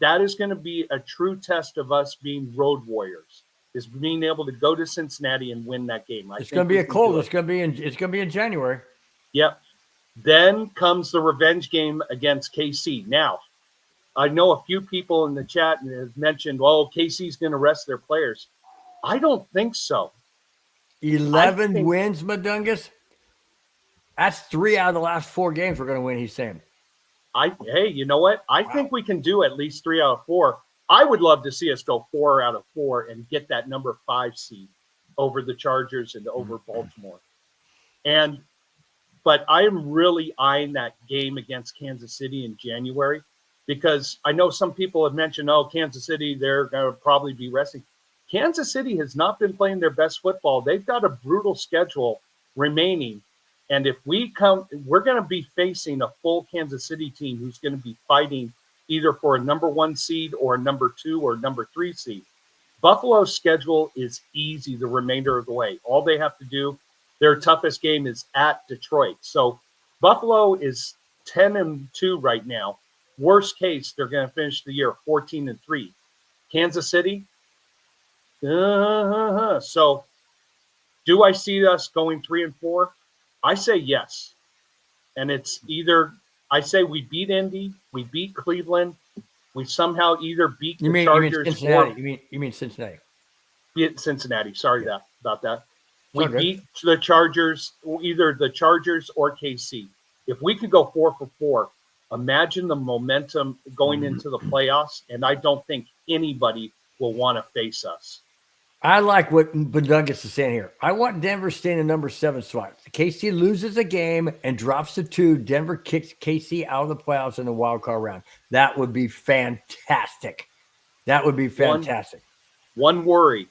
Speaker 2: That is going to be a true test of us being road warriors, is being able to go to Cincinnati and win that game.
Speaker 1: It's going to be a cold. It's going to be in January.
Speaker 2: Yep. Then comes the revenge game against KC. Now, I know a few people in the chat have mentioned, KC's going to rest their players. I don't think so.
Speaker 1: 11 wins, Madungus. That's 3 out of the last 4 games we're going to win, he's saying.
Speaker 2: Hey, you know what? I think we can do at least 3 out of 4. I would love to see us go 4 out of 4 and get that number 5 seed over the Chargers and over Baltimore. But I am really eyeing that game against Kansas City in January, because I know some people have mentioned, Kansas City, they're going to probably be resting. Kansas City has not been playing their best football. They've got a brutal schedule remaining. And if we're going to be facing a full Kansas City team who's going to be fighting either for a number 1 seed or a number 2 or number 3 seed. Buffalo's schedule is easy the remainder of the way. All they have to do, their toughest game is at Detroit. So Buffalo is 10-2 right now. Worst case, they're going to finish the year 14-3. Kansas City. So, do I see us going 3-4? I say yes, and it's either I say we beat Indy, we beat Cleveland, we somehow either beat the Chargers
Speaker 1: Cincinnati?
Speaker 2: or
Speaker 1: You mean Cincinnati?
Speaker 2: beat Cincinnati. Sorry about that. We
Speaker 1: Okay.
Speaker 2: beat the Chargers, either the Chargers or KC. If we could go 4-4, imagine the momentum going into the playoffs, and I don't think anybody will want to face us.
Speaker 1: I like what Bedungus is saying here. I want Denver staying in number 7 spot. KC loses a game and drops to 2. Denver kicks KC out of the playoffs in the wild card round. That would be fantastic. That would be fantastic.
Speaker 2: One worry.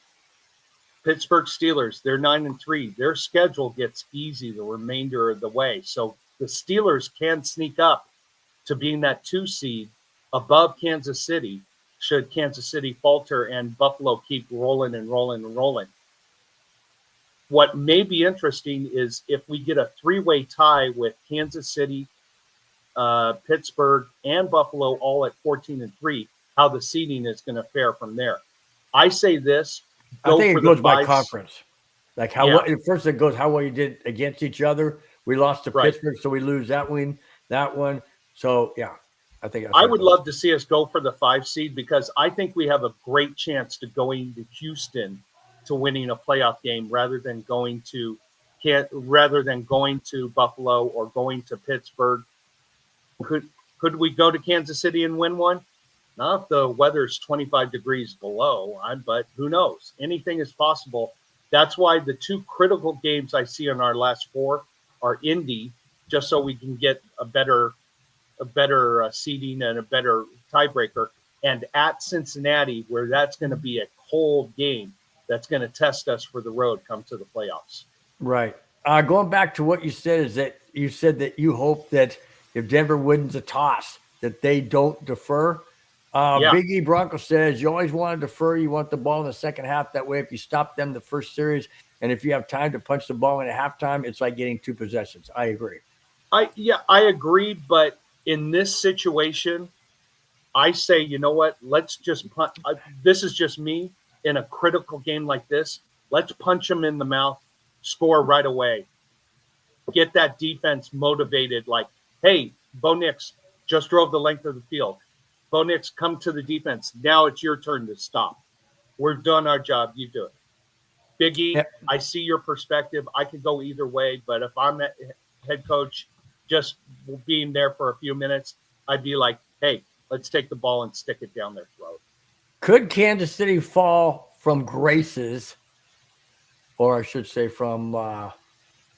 Speaker 2: Pittsburgh Steelers, they're 9-3. Their schedule gets easy the remainder of the way. So the Steelers can sneak up to being that 2 seed above Kansas City should Kansas City falter and Buffalo keep rolling and rolling and rolling. What may be interesting is if we get a 3-way tie with Kansas City, Pittsburgh, and Buffalo all at 14-3, how the seeding is going to fare from there. I say this.
Speaker 1: I think it goes by conference. Like first it goes how well you did against each other. We lost to Pittsburgh, so we lose that one. So yeah, I
Speaker 2: would love to see us go for the 5 seed because I think we have a great chance to going to Houston to winning a playoff game rather than going to Buffalo or going to Pittsburgh. Could we go to Kansas City and win one? Not if the weather's 25 degrees below, but who knows? Anything is possible. That's why the 2 critical games I see in our last 4 are Indy, just so we can get a better seeding and a better tiebreaker, and at Cincinnati, where that's going to be a cold game that's going to test us for the road come to the playoffs.
Speaker 1: Right. Going back to what you said is that you said that you hope that if Denver wins a toss, that they don't defer. Big E Bronco says you always want to defer. You want the ball in the second half. That way, if you stop them the first series, and if you have time to punch the ball in at halftime, it's like getting 2 possessions. I agree.
Speaker 2: I agree, but in this situation, I say, you know what? Let's just punch. This is just me in a critical game like this. Let's punch them in the mouth, score right away. Get that defense motivated. Like, hey, Bo Nix just drove the length of the field. Bo Nix, come to the defense. Now it's your turn to stop. We've done our job. You do it. Big E, I see your perspective. I could go either way, but if I'm that head coach, just being there for a few minutes, I'd be like, hey, let's take the ball and stick it down their throat.
Speaker 1: Could Kansas City fall from graces, or I should say from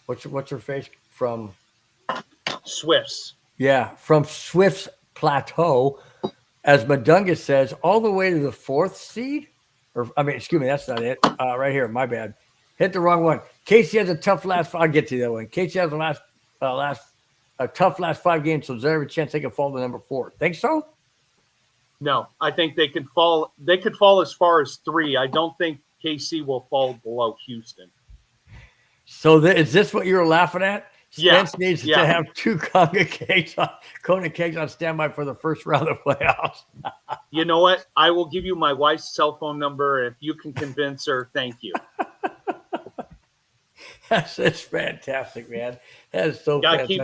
Speaker 1: what's her face? From
Speaker 2: Swifts.
Speaker 1: Yeah, from Swift's plateau, as Madunga says, all the way to the 4th seed? Excuse me, that's not it. Right here, my bad. Hit the wrong one. Casey has a tough last. I'll get to that one. Casey has a tough last 5 games, so there's every chance they can fall to number 4. Think so?
Speaker 2: No, I think they could fall. They could fall as far as 3. I don't think KC will fall below Houston.
Speaker 1: So is this what you were laughing at? Spence needs to have 2 Kona cakes on standby for the first round of playoffs.
Speaker 2: You know what? I will give you my wife's cell phone number. If you can convince her, thank you.
Speaker 1: That's fantastic, man. That is so fantastic.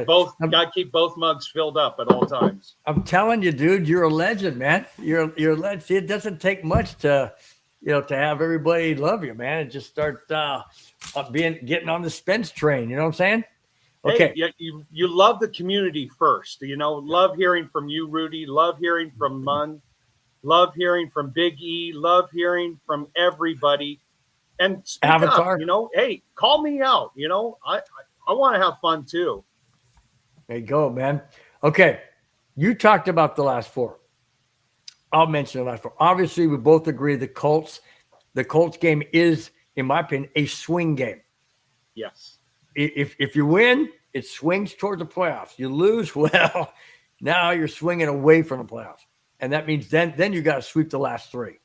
Speaker 2: Gotta keep both mugs filled up at all times.
Speaker 1: I'm telling you, dude, you're a legend, man. You're a legend. See, it doesn't take much to have everybody love you, man, and just start getting on the Spence train. You know what I'm saying? Okay.
Speaker 2: Hey, you love the community first. Love hearing from you, Rudy. Love hearing from Munn. Love hearing from Big E. Love hearing from everybody. And speak
Speaker 1: Avatar.
Speaker 2: Up, hey, call me out. I want to have fun too.
Speaker 1: There you go, man. Okay. You talked about the last 4. I'll mention the last 4. Obviously, we both agree the Colts game is, in my opinion, a swing game.
Speaker 2: Yes.
Speaker 1: If you win, it swings towards the playoffs. You lose, well, now you're swinging away from the playoffs. And that means then you got to sweep the last 3.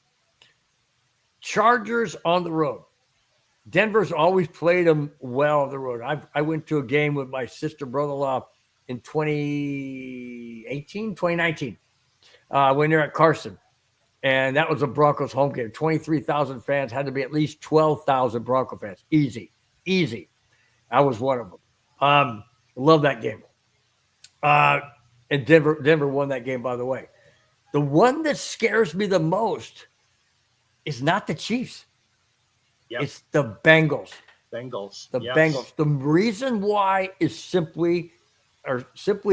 Speaker 1: Chargers on the road. Denver's always played them well on the road. I went to a game with my sister, brother-in-law in 2019. When they're at Carson. And that was a Broncos home game. 23,000 fans, had to be at least 12,000 Bronco fans. Easy, easy. I was one of them. Love that game. And Denver won that game, by the way. The one that scares me the most is not the Chiefs.
Speaker 2: Yep.
Speaker 1: It's the Bengals. The
Speaker 2: Yes.
Speaker 1: Bengals. The reason why is simply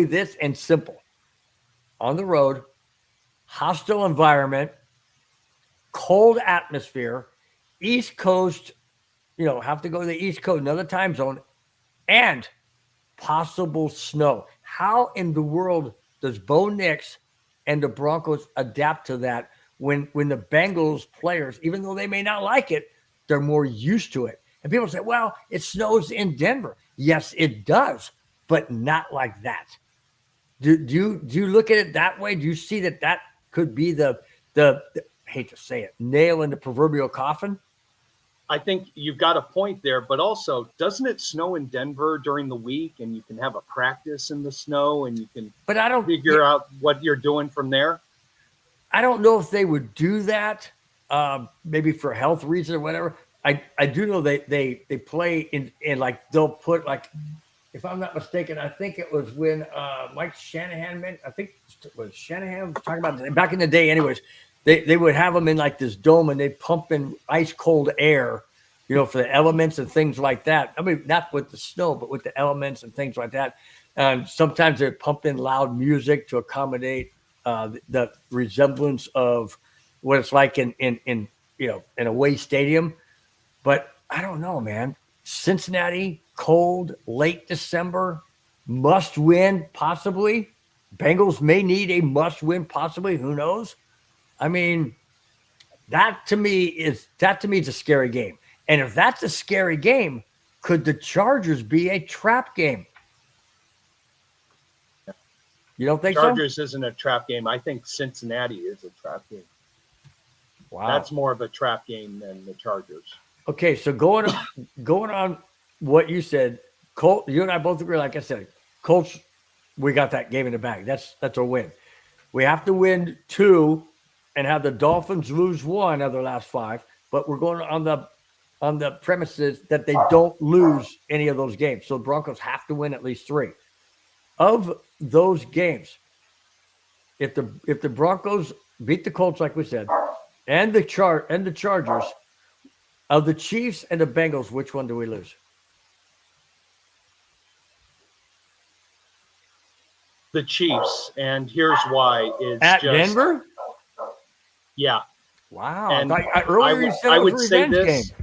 Speaker 1: this and simple. On the road, hostile environment, cold atmosphere, East Coast, have to go to the East Coast, another time zone, and possible snow. How in the world does Bo Nix and the Broncos adapt to that when the Bengals players, even though they may not like it, they're more used to it? And people say, well, it snows in Denver. Yes, it does, but not like that. Do you look at it that way? Do you see that could be the I hate to say it, nail in the proverbial coffin?
Speaker 2: I think you've got a point there, but also, doesn't it snow in Denver during the week, and you can have a practice in the snow, and you can figure out what you're doing from there?
Speaker 1: I don't know if they would do that, maybe for health reasons or whatever. I do know they play in like, they'll put, like, if I'm not mistaken, I think it was when Mike Shanahan was talking about back in the day. Anyways, they would have them in like this dome, and they pump in ice cold air, for the elements and things like that. I mean, not with the snow, but with the elements and things like that. And sometimes they pump in loud music to accommodate the resemblance of what it's like in an away stadium. But I don't know, man. Cincinnati, cold, late December, must win, possibly. Bengals may need a must win, possibly. Who knows? I mean, that to me is a scary game. And if that's a scary game, could the Chargers be a trap game? You don't think
Speaker 2: Chargers isn't a trap game. I think Cincinnati is a trap game.
Speaker 1: Wow.
Speaker 2: That's more of a trap game than the Chargers.
Speaker 1: Okay, so going on what you said, Colt, you and I both agree. Like I said, Colts, we got that game in the bag. That's a win. We have to win 2 and have the Dolphins lose 1 of their last 5. But we're going on the premises that they don't lose any of those games. So the Broncos have to win at least 3 of those games. If the Broncos beat the Colts, like we said, and the Chargers. Of the Chiefs and the Bengals, which one do we lose?
Speaker 2: The Chiefs, and here's why:
Speaker 1: at Denver.
Speaker 2: Yeah.
Speaker 1: Wow.
Speaker 2: And
Speaker 1: earlier you said it was a revenge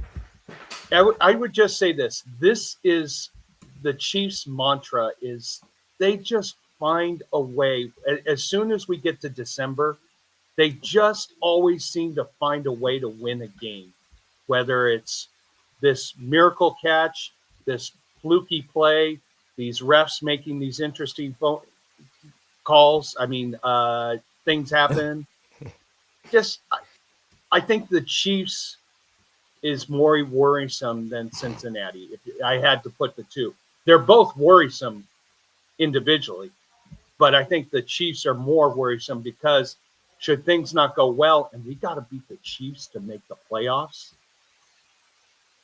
Speaker 1: game.
Speaker 2: I would just say this: this is the Chiefs' mantra: is they just find a way. As soon as we get to December, they just always seem to find a way to win a game. Whether it's this miracle catch, this fluky play, these refs making these interesting phone calls. I mean, things happen. I think the Chiefs is more worrisome than Cincinnati. If I had to put the two, they're both worrisome individually, but I think the Chiefs are more worrisome because should things not go well, and we got to beat the Chiefs to make the playoffs.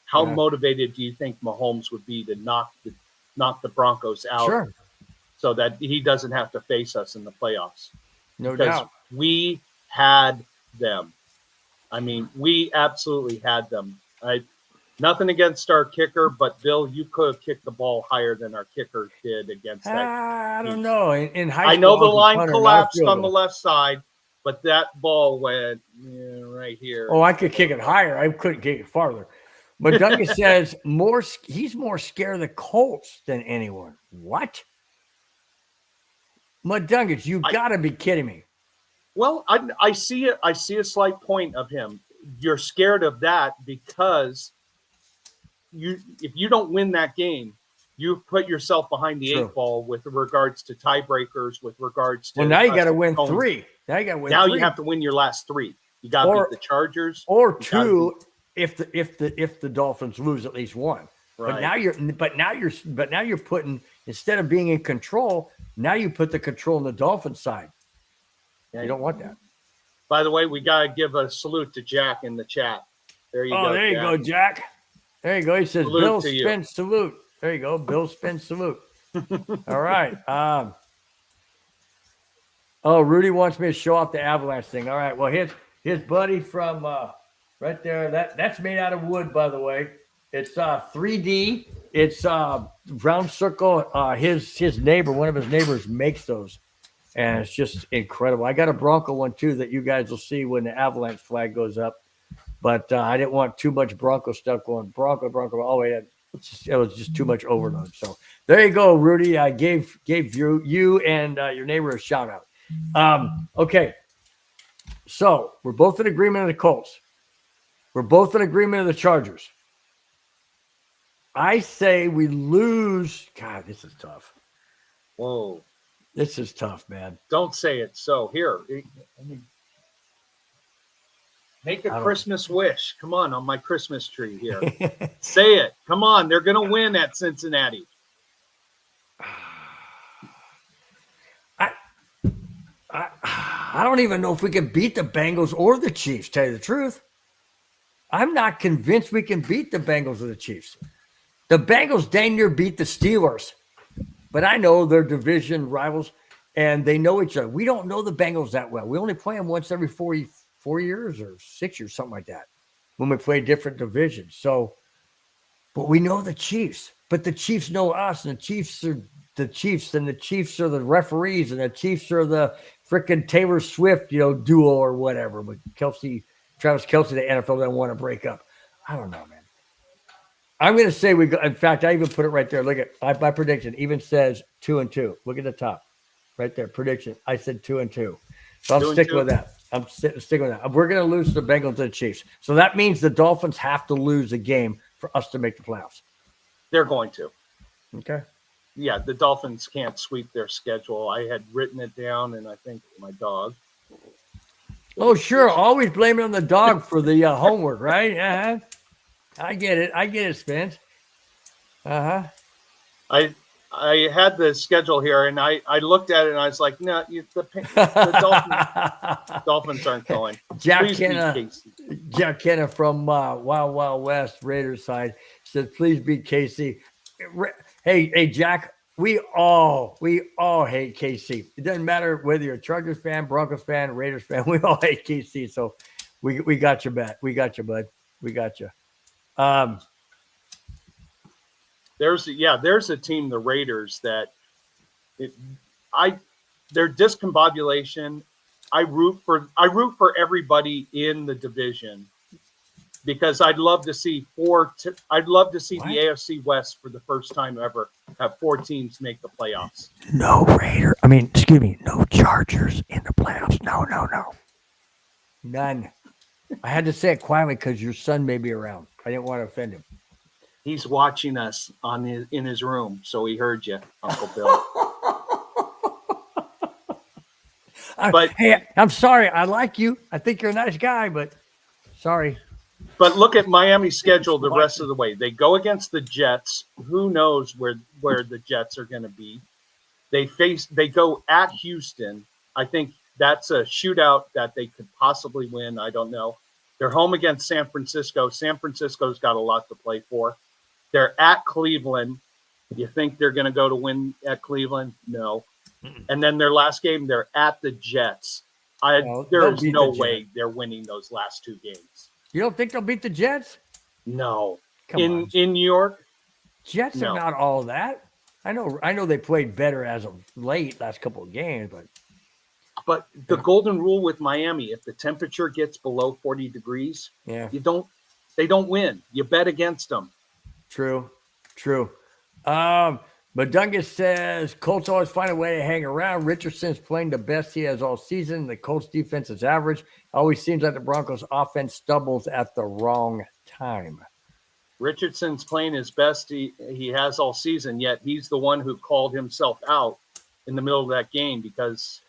Speaker 2: How motivated do you think Mahomes would be to knock the Broncos out so that he doesn't have to face us in the playoffs?
Speaker 1: No doubt.
Speaker 2: We had them. I mean, we absolutely had them. Nothing against our kicker, but Bill, you could have kicked the ball higher than our kicker did against that.
Speaker 1: I don't know. In high school,
Speaker 2: I know the line collapsed on the left side, but that ball went right here.
Speaker 1: Oh, I could kick it higher. I couldn't kick it farther. But Duncan says he's more scared of the Colts than anyone. What? Mudungus, you got to be kidding me.
Speaker 2: Well, I see it. I see a slight point of him. You're scared of that because if you don't win that game, you've put yourself behind the 8 ball with regards to tiebreakers, with regards to.
Speaker 1: Well, now you got to win 3. Now you got to win.
Speaker 2: Now
Speaker 1: 3.
Speaker 2: you have to win your last 3. You got to beat the Chargers
Speaker 1: or 2 if the Dolphins lose at least 1.
Speaker 2: Right.
Speaker 1: But now you're putting Instead of being in control, now you put the control on the Dolphins side. You don't want that.
Speaker 2: By the way, we got to give a salute to Jack in the chat. There you go.
Speaker 1: There you go, Jack. There you go. He says,
Speaker 2: Salute
Speaker 1: Bill
Speaker 2: to you.
Speaker 1: Spence salute. There you go. Bill Spence salute. All right. Rudy wants me to show off the Avalanche thing. All right. Well, his buddy from right there. That's made out of wood, by the way. It's 3D. It's round circle. His neighbor, one of his neighbors, makes those, and it's just incredible. I got a Bronco one too that you guys will see when the Avalanche flag goes up. But I didn't want too much Bronco stuff going Bronco. Oh, it was just too much overload. So there you go, Rudy. I gave you and your neighbor a shout out. Okay. So we're both in agreement of the Colts. We're both in agreement of the Chargers. I say we lose. God, this is tough.
Speaker 2: Whoa.
Speaker 1: This is tough, man.
Speaker 2: Don't say it. So here, make a Christmas wish. Come on my Christmas tree here. Say it. Come on. They're going to win at Cincinnati.
Speaker 1: I don't even know if we can beat the Bengals or the Chiefs, tell you the truth. I'm not convinced we can beat the Bengals or the Chiefs. The Bengals dang near beat the Steelers. But I know they're division rivals, and they know each other. We don't know the Bengals that well. We only play them once every 4 years or 6 years, something like that, when we play different divisions. So, but we know the Chiefs. But the Chiefs know us, and the Chiefs are the Chiefs, and the Chiefs are the referees, and the Chiefs are the freaking Taylor Swift, duo or whatever. But Travis Kelce, the NFL doesn't want to break up. I don't know, man. I'm going to say we go. In fact, I even put it right there. Look at my prediction. Even says 2-2. Look at the top, right there. Prediction. I said 2-2. So I'm sticking with that. I'm sticking with that. We're going to lose to the Bengals and the Chiefs. So that means the Dolphins have to lose a game for us to make the playoffs.
Speaker 2: They're going to.
Speaker 1: Okay.
Speaker 2: Yeah, the Dolphins can't sweep their schedule. I had written it down, and I think my dog.
Speaker 1: Oh, sure. Always blame it on the dog for the homework, right? Uh-huh. I get it, Spence. Uh-huh.
Speaker 2: I had the schedule here, and I looked at it, and I was like, no, the Dolphins aren't going.
Speaker 1: Jack Kenna from Wild Wild West Raiders side said, please beat KC. Hey, Jack, we all hate KC. It doesn't matter whether you're a Chargers fan, Broncos fan, Raiders fan. We all hate KC. So we got your bet. We got you, bud. We got you.
Speaker 2: There's a team, the Raiders, that their discombobulation. I root for everybody in the division because I'd love to see the AFC West for the first time ever have 4 teams make the playoffs.
Speaker 1: No Chargers in the playoffs. No. None. I had to say it quietly because your son may be around. I didn't want to offend him.
Speaker 2: He's watching us in his room, so he heard you, Uncle Bill.
Speaker 1: Hey, I'm sorry. I like you. I think you're a nice guy, but sorry.
Speaker 2: But look at Miami's schedule the rest of the way. They go against the Jets. Who knows where the Jets are going to be? They go at Houston. I think that's a shootout that they could possibly win. I don't know. They're home against San Francisco. San Francisco's got a lot to play for. They're at Cleveland. You think they're going to go to win at Cleveland? No. And then their last game, they're at the Jets. There's no way they're winning those last 2 games.
Speaker 1: You don't think they'll beat the Jets?
Speaker 2: No. In New York?
Speaker 1: Jets are not all that. I know they played better as of late, last couple of games,
Speaker 2: but the golden rule with Miami, if the temperature gets below 40 degrees, they don't win. You bet against them.
Speaker 1: True. Madungus says Colts always find a way to hang around. Richardson's playing the best he has all season. The Colts defense is average. Always seems like the Broncos offense stumbles at the wrong time.
Speaker 2: Richardson's playing his best he has all season, yet he's the one who called himself out in the middle of that game because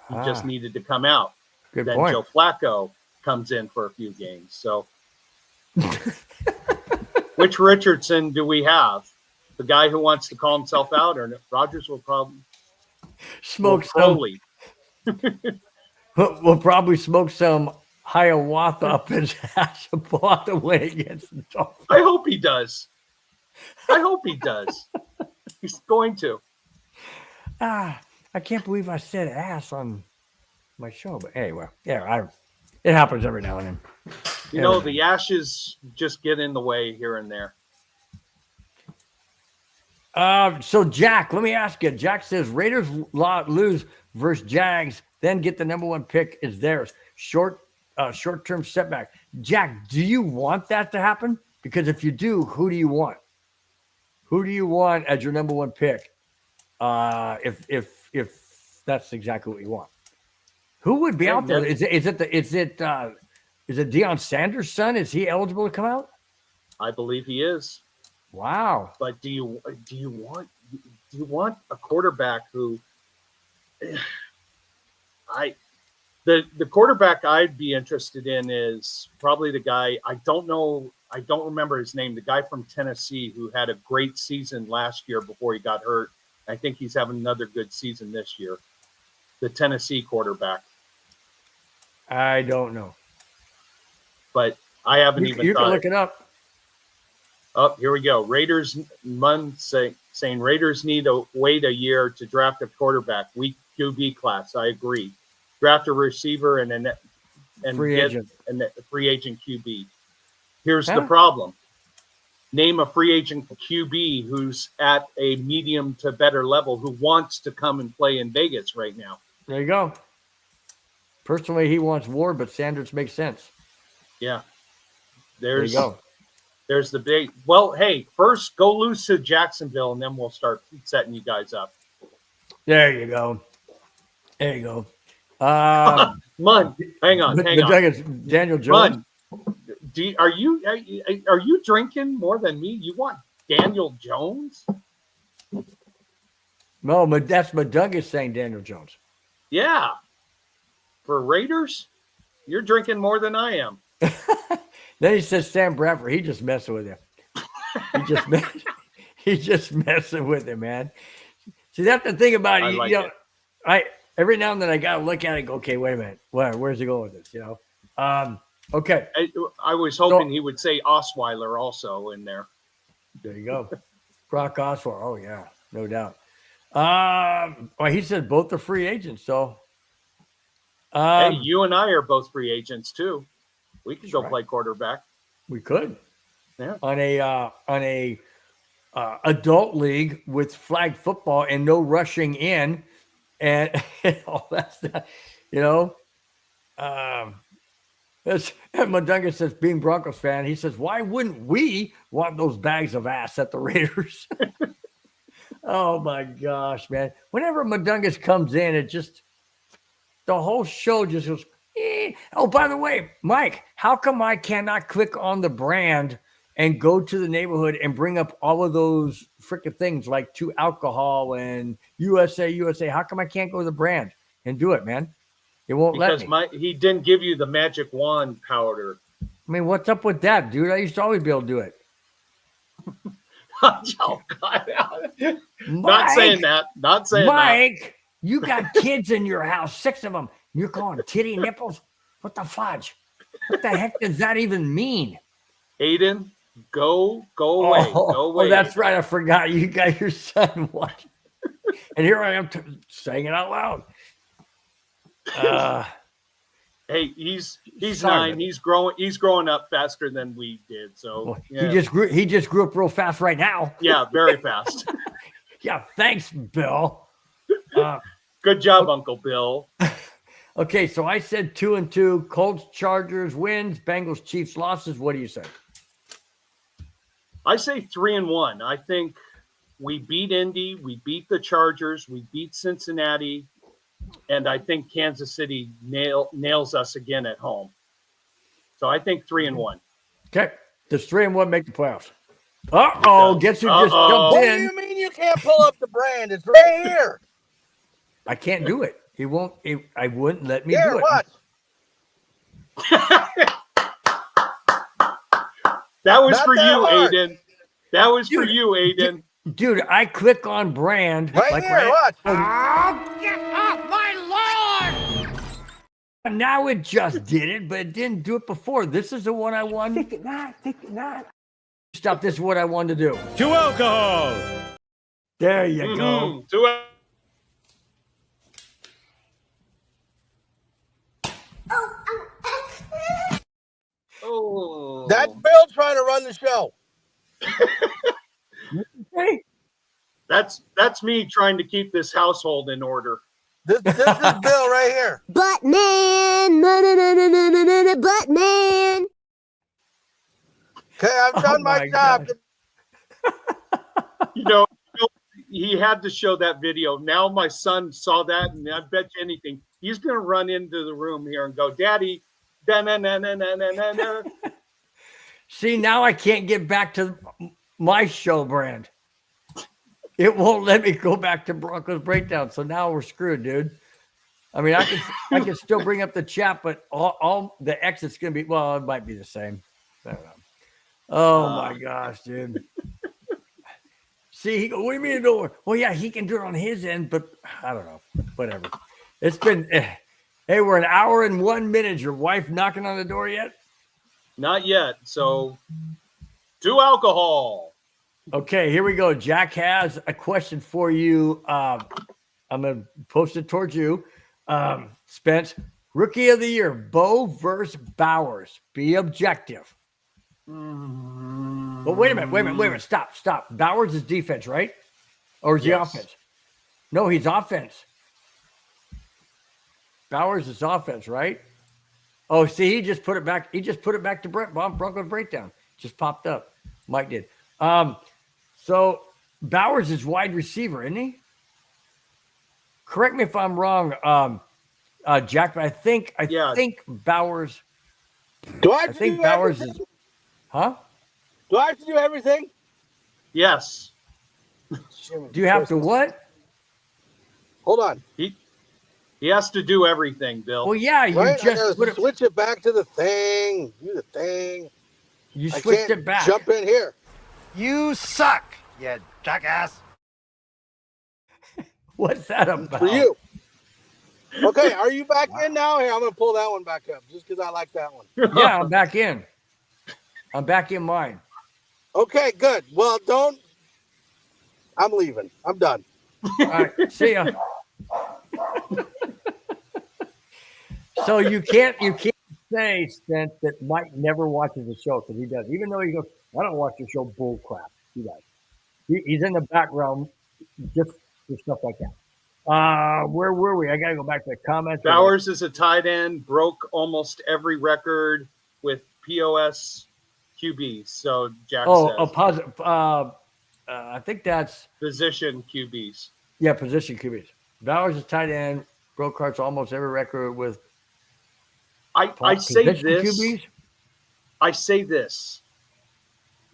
Speaker 2: he just needed to come out.
Speaker 1: Good
Speaker 2: then
Speaker 1: point.
Speaker 2: Joe Flacco comes in for a few games. So which Richardson do we have? The guy who wants to call himself out, or Rodgers will probably
Speaker 1: Smoke some.
Speaker 2: Crowley.
Speaker 1: We'll probably smoke some hiawatha up his ass about the win against the Dolphins.
Speaker 2: I hope he does. I hope he does. He's going to.
Speaker 1: I can't believe I said ass on my show, but anyway, yeah, it happens every now and then.
Speaker 2: You know, the ashes just get in the way here and there.
Speaker 1: So Jack, let me ask you. Jack says Raiders lose versus Jags, then get the number 1 pick is theirs. Short-term setback. Jack, do you want that to happen? Because if you do, who do you want? Who do you want as your number 1 pick? If that's exactly what you want, who would be out there? Is it Deion Sanders' son? Is he eligible to come out?
Speaker 2: I believe he is.
Speaker 1: Wow.
Speaker 2: But do you want a quarterback who the quarterback I'd be interested in is probably the guy, I don't remember his name, the guy from Tennessee who had a great season last year before he got hurt. I think he's having another good season this year. The Tennessee quarterback.
Speaker 1: I don't know.
Speaker 2: But I haven't even
Speaker 1: you
Speaker 2: thought.
Speaker 1: You can look it up.
Speaker 2: Oh, here we go. Raiders saying Raiders need to wait a year to draft a quarterback. Weak QB class. I agree. Draft a receiver and
Speaker 1: free agent
Speaker 2: QB. Here's the problem. Name a free agent QB who's at a medium to better level who wants to come and play in Vegas right now.
Speaker 1: There you go. Personally, he wants Ward, but Sanders makes sense.
Speaker 2: Yeah.
Speaker 1: There you go.
Speaker 2: There's the big. Well, hey, first go lose to Jacksonville, and then we'll start setting you guys up.
Speaker 1: There you go. There you go.
Speaker 2: Mun, hang on.
Speaker 1: Daniel Jones.
Speaker 2: Mun, are you drinking more than me? You want Daniel Jones?
Speaker 1: No, but that's Madungus saying Daniel Jones.
Speaker 2: Yeah. For Raiders, you're drinking more than I am.
Speaker 1: Then he says Sam Bradford. He just messing with you. He's just messing with him, man. See, that's the thing about it.
Speaker 2: Like
Speaker 1: it. Every now and then I gotta look at it and go, okay, wait a minute. Where's he going with this? Okay.
Speaker 2: I was hoping he would say Osweiler also in there.
Speaker 1: There you go. Brock Osweiler. Oh yeah, no doubt. Well, he said both are free agents, so
Speaker 2: hey, you and I are both free agents too. We could go play quarterback.
Speaker 1: We could.
Speaker 2: Yeah.
Speaker 1: On a adult league with flag football and no rushing in and all that stuff, As Madunga says, being Broncos fan, he says, why wouldn't we want those bags of ass at the Raiders? Oh my gosh, man. Whenever Madungas comes in, the whole show just goes, eh. Oh, by the way, Mike, how come I cannot click on the brand and go to the neighborhood and bring up all of those freaking things like to alcohol and USA? How come I can't go to the brand and do it, man? It won't let me.
Speaker 2: He didn't give you the magic wand powder.
Speaker 1: I mean, what's up with that, dude? I used to always be able to do it.
Speaker 2: Oh, God. Not saying that.
Speaker 1: Mike, you got kids in your house, 6 of them. You're calling titty nipples? What the fudge? What the heck does that even mean?
Speaker 2: Aiden, go away. Go away.
Speaker 1: Oh, that's right. I forgot you got your son watching. And here I am saying it out loud.
Speaker 2: Hey, he's 9. He's growing up faster than we did. So
Speaker 1: yeah. He just grew up real fast right now.
Speaker 2: Yeah, very fast.
Speaker 1: Yeah, thanks, Bill.
Speaker 2: Good job, Uncle Bill.
Speaker 1: Okay, so I said 2-2. Colts, Chargers wins. Bengals, Chiefs losses. What do you say?
Speaker 2: I say 3-1. I think we beat Indy, we beat the Chargers, we beat Cincinnati, and I think Kansas City nails us again at home. So I think 3-1.
Speaker 1: Okay. Does 3-1 make the playoffs? Uh-oh. Guess who just jumped in?
Speaker 3: What do you mean you can't pull up the brand? It's right here.
Speaker 1: I can't do it. It won't. I wouldn't let me do it.
Speaker 3: Watch.
Speaker 2: That was for you, Aiden. That was for you, Aiden.
Speaker 1: Dude, I click on brand.
Speaker 3: Right here, watch.
Speaker 4: Oh, get off my lawn!
Speaker 1: Now it just did it, but it didn't do it before. This is the one I won.
Speaker 3: Take it not.
Speaker 1: Stop. This is what I wanted to do.
Speaker 4: To alcohol!
Speaker 1: There you go.
Speaker 2: Oh,
Speaker 3: That's Bill trying to run the show.
Speaker 1: Hey,
Speaker 2: that's me trying to keep this household in order.
Speaker 3: This is Bill right here.
Speaker 5: Butt man, butt man.
Speaker 3: Okay, I've done my job.
Speaker 1: gosh.
Speaker 2: You know, he had to show that video. Now my son saw that, and I bet you anything, he's going to run into the room here and go, "Daddy, da na na na na na na na."
Speaker 1: See, now I can't get back to my show brand. It won't let me go back to Broncos Breakdown. So now we're screwed, dude. I mean, I can still bring up the chat, but all the exit's going to be, well, it might be the same. I don't know. Oh, my gosh, dude. See, he go, what do you mean it don't work? Well, yeah, he can do it on his end, but I don't know. Whatever. It's been, hey, we're an hour and 1 minute. Your wife knocking on the door yet?
Speaker 2: Not yet. So, to alcohol.
Speaker 1: Okay, here we go. Jack has a question for you. I'm going to post it towards you. Spence, Rookie of the Year, Bo versus Bowers. Be objective. But wait a minute. Stop. Bowers is defense, right? Or is he offense? No, he's offense. Bowers is offense, right? Oh, see, he just put it back. He just put it back to Broncos Breakdown. Just popped up. Mike did. So Bowers is wide receiver, isn't he? Correct me if I'm wrong, Jack, but I think Bowers.
Speaker 3: Do I have to do
Speaker 1: Bowers
Speaker 3: everything?
Speaker 1: is, huh?
Speaker 3: Do I have to do everything?
Speaker 2: Yes.
Speaker 1: Do you have to what?
Speaker 3: Hold on.
Speaker 2: He has to do everything, Bill.
Speaker 1: Well, yeah, you
Speaker 3: Right? I
Speaker 1: just
Speaker 3: gotta
Speaker 1: put it,
Speaker 3: switch it back to the thing. Do the thing.
Speaker 1: you
Speaker 3: I
Speaker 1: switched
Speaker 3: can't
Speaker 1: it back.
Speaker 3: jump in here.
Speaker 4: You suck, you jackass!
Speaker 1: What's that about?
Speaker 3: For you. Okay, are you back in now? Here, I'm going to pull that one back up just because I like that one.
Speaker 1: Yeah, I'm back in. I'm back in mine.
Speaker 3: Okay, good. Well, I'm leaving. I'm done.
Speaker 1: All right, see ya. So you can't say, Spence, that Mike never watches the show, because he does. Even though he goes, I don't watch the show, bull crap. He does. He's in the background just for stuff like that. Where were we? I got to go back to the comments.
Speaker 2: Bowers is a tight end, broke almost every record with POS QBs. So Jack says.
Speaker 1: Positive. I think that's
Speaker 2: Position QBs.
Speaker 1: Yeah, position QBs. Bowers is tight end, broke cards almost every record with.
Speaker 2: I say
Speaker 1: position
Speaker 2: this.
Speaker 1: QBs?
Speaker 2: I say this,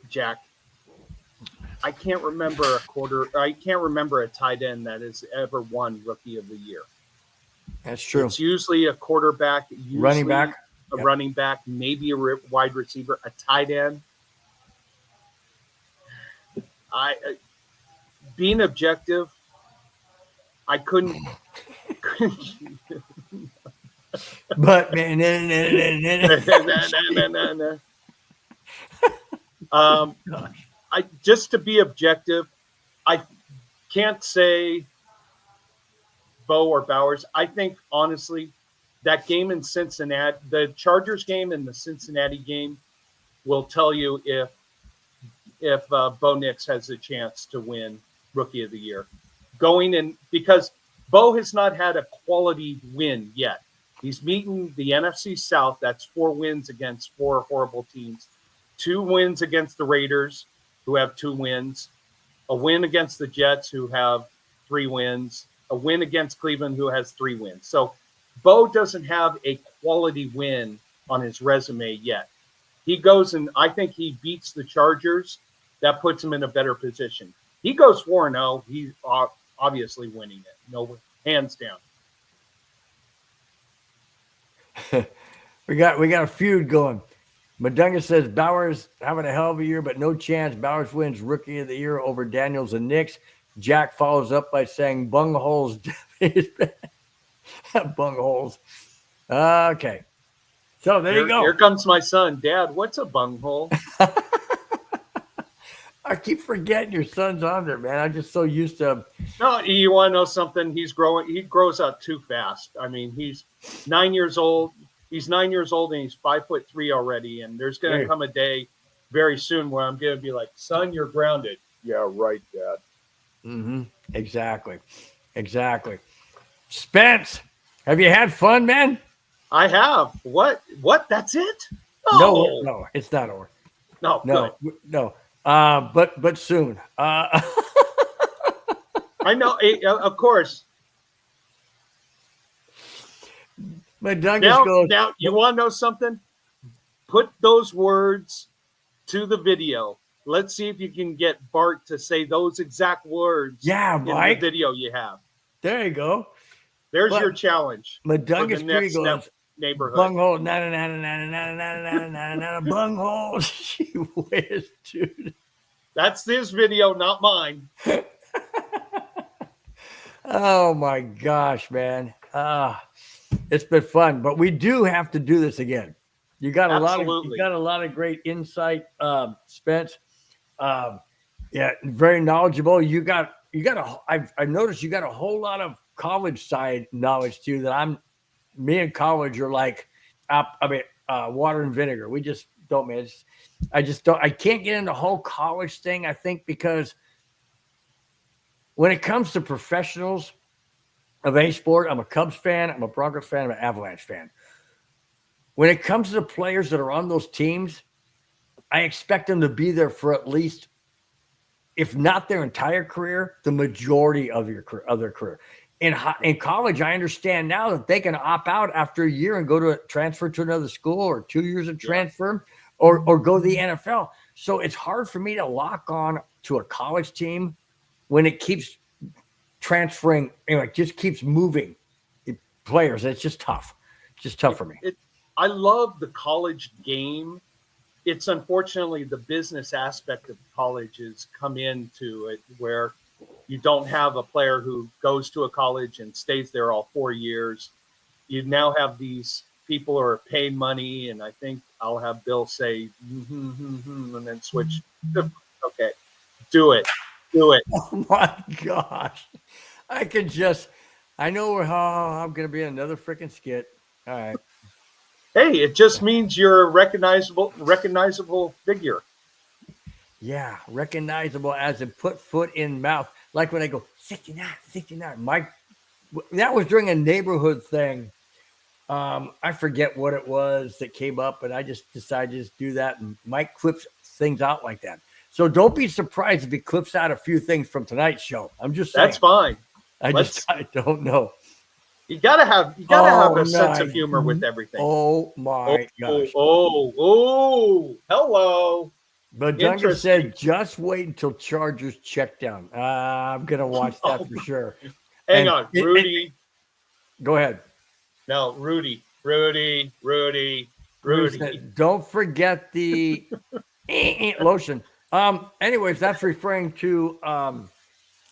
Speaker 2: Jack. I can't remember a tight end that has ever won Rookie of the Year.
Speaker 1: That's true.
Speaker 2: It's usually a quarterback,
Speaker 1: Running back.
Speaker 2: a running back, maybe a wide receiver, a tight end. Being objective, I couldn't.
Speaker 1: But man,
Speaker 2: just to be objective, I can't say Bo or Bowers. I think honestly, that game in Cincinnati, the Chargers game and the Cincinnati game, will tell you if Bo Nix has a chance to win Rookie of the Year. Going in, because Bo has not had a quality win yet. He's meeting the NFC South. That's 4 wins against 4 horrible teams. 2 wins against the Raiders, who have 2 wins. A win against the Jets, who have 3 wins. A win against Cleveland, who has 3 wins. So Bo doesn't have a quality win on his resume yet. He goes and I think he beats the Chargers. That puts him in a better position. He goes 4-0. He's obviously winning it. No, hands down.
Speaker 1: we got a feud going. Madunga says Bowers having a hell of a year, but no chance. Bowers wins Rookie of the Year over Daniels and Knicks. Jack follows up by saying bungholes. Bungholes. Okay. So there you go.
Speaker 2: Here comes my son. Dad, what's a bunghole?
Speaker 1: I keep forgetting your son's on there, man. I'm just so used to.
Speaker 2: No, you want to know something? He grows up too fast. I mean, he's 9 years old. He's 9 years old and he's 5'3" already. And there's going to come a day very soon where I'm going to be like, son, you're grounded. Yeah, right, Dad.
Speaker 1: Mm-hmm. Exactly. Spence, have you had fun, man?
Speaker 2: I have. What? That's it?
Speaker 1: No, it's not over.
Speaker 2: No.
Speaker 1: No. But soon.
Speaker 2: I know. Of course. Now, you want to know something? Put those words to the video. Let's see if you can get Bart to say those exact words.
Speaker 1: Yeah, Mike.
Speaker 2: In the video you have.
Speaker 1: There you go.
Speaker 2: There's your challenge.
Speaker 1: Madunga's Kriegel.
Speaker 2: Neighborhood.
Speaker 1: Bunghole. Bunghole. She whiz, dude.
Speaker 2: That's this video, not mine.
Speaker 1: Oh my gosh, man. It's been fun, but we do have to do this again. You got a lot of great insight, Spence. Yeah, very knowledgeable. I've noticed you got a whole lot of college side knowledge too. Me and college are like, water and vinegar. We just don't, man. I can't get into the whole college thing. I think because when it comes to professionals of any sport, I'm a Cubs fan, I'm a Broncos fan, I'm an Avalanche fan. When it comes to the players that are on those teams, I expect them to be there for at least, if not their entire career, the majority of their career. In college, I understand now that they can opt out after a year and go to transfer to another school, or 2 years of transfer, or go to the NFL. So it's hard for me to lock on to a college team when it keeps transferring, it just keeps moving players. It's just tough. It's just tough for me.
Speaker 2: I love the college game. It's unfortunately the business aspect of college has come into it, where you don't have a player who goes to a college and stays there all 4 years. You now have these people who are paying money, and I think I'll have Bill say, and then switch. Okay, do it.
Speaker 1: Oh my gosh. I know I'm going to be in another freaking skit. All right.
Speaker 2: Hey, it just means you're a recognizable figure.
Speaker 1: Yeah, recognizable as in put foot in mouth. Like when I go, 69. Mike, that was during a neighborhood thing. I forget what it was that came up, and I just decided to just do that. And Mike clips things out like that. So don't be surprised if he clips out a few things from tonight's show. I'm just saying.
Speaker 2: That's fine.
Speaker 1: I don't know.
Speaker 2: You gotta have a sense of humor with everything.
Speaker 1: Oh my gosh.
Speaker 2: Oh, hello.
Speaker 1: Madunga said, just wait until Chargers check down. I'm gonna watch that for sure.
Speaker 2: Hang on, Rudy.
Speaker 1: Go ahead.
Speaker 2: No, Rudy.
Speaker 1: Don't forget the lotion. Anyways, that's referring to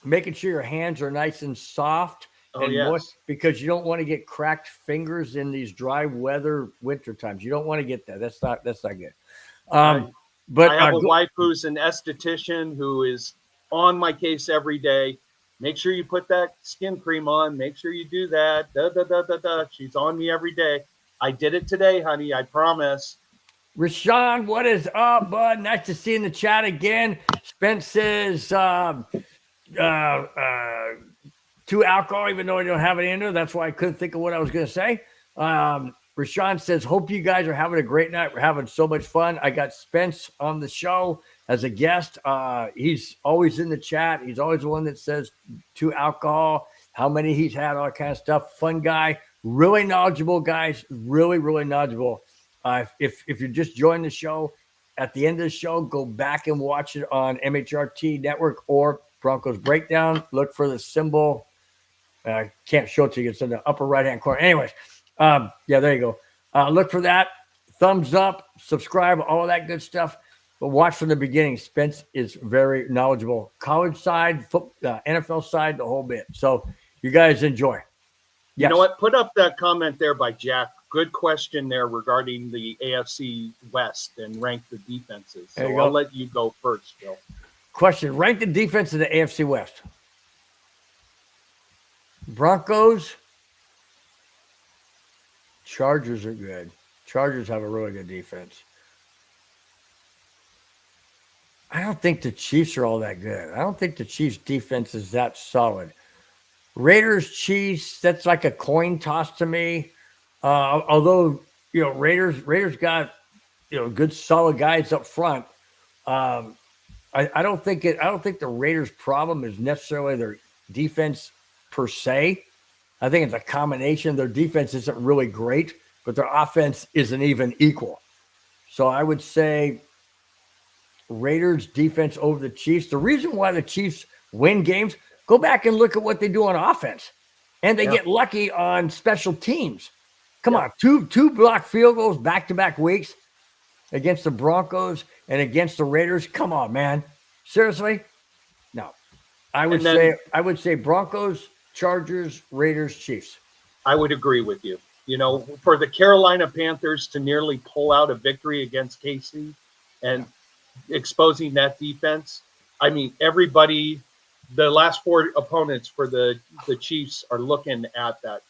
Speaker 1: making sure your hands are nice and soft and moist, because you don't want to get cracked fingers in these dry weather winter times. You don't want to get that. That's not good. But
Speaker 2: I have a wife who's an esthetician who is on my case every day. Make sure you put that skin cream on. Make sure you do that. She's on me every day. I did it today, honey. I promise.
Speaker 1: Rashawn, what is up, bud? Nice to see you in the chat again. Spence says 2 alcohol, even though I don't have it in there. That's why I couldn't think of what I was going to say. Rashawn says, hope you guys are having a great night. We're having so much fun. I got Spence on the show as a guest. He's always in the chat. He's always the one that says 2 alcohol, how many he's had, all that kind of stuff. Fun guy, really knowledgeable, guys. Really, really knowledgeable. If you're just joining the show, at the end of the show, go back and watch it on MHRT Network or Broncos Breakdown. Look for the symbol. I can't show it to you. It's in the upper right-hand corner. Anyways, there you go. Look for that. thumbs up, subscribe, all of that good stuff. But watch from the beginning. Spence is very knowledgeable. College side, NFL side, the whole bit. So you guys enjoy.
Speaker 2: You know what? Put up that comment there by Jack. Good question there regarding the AFC West and rank the defenses. So I'll let you go first, Bill.
Speaker 1: Question: rank the defense in the AFC West. Broncos, Chargers are good. Chargers have a really good defense. I don't think the Chiefs are all that good. I don't think the Chiefs' defense is that solid. Raiders, Chiefs, that's like a coin toss to me. Although, Raiders got, good solid guys up front. I don't think the Raiders' problem is necessarily their defense per se. I think it's a combination. Their defense isn't really great, but their offense isn't even equal. So I would say Raiders defense over the Chiefs. The reason why the Chiefs win games, go back and look at what they do on offense. And they get lucky on special teams. Come on, two block field goals back-to-back weeks against the Broncos and against the Raiders. Come on, man. Seriously? No. I would say Broncos, Chargers, Raiders, Chiefs.
Speaker 2: I would agree with you. For the Carolina Panthers to nearly pull out a victory against KC and exposing that defense, I mean, everybody, the last four opponents for the Chiefs are looking at that.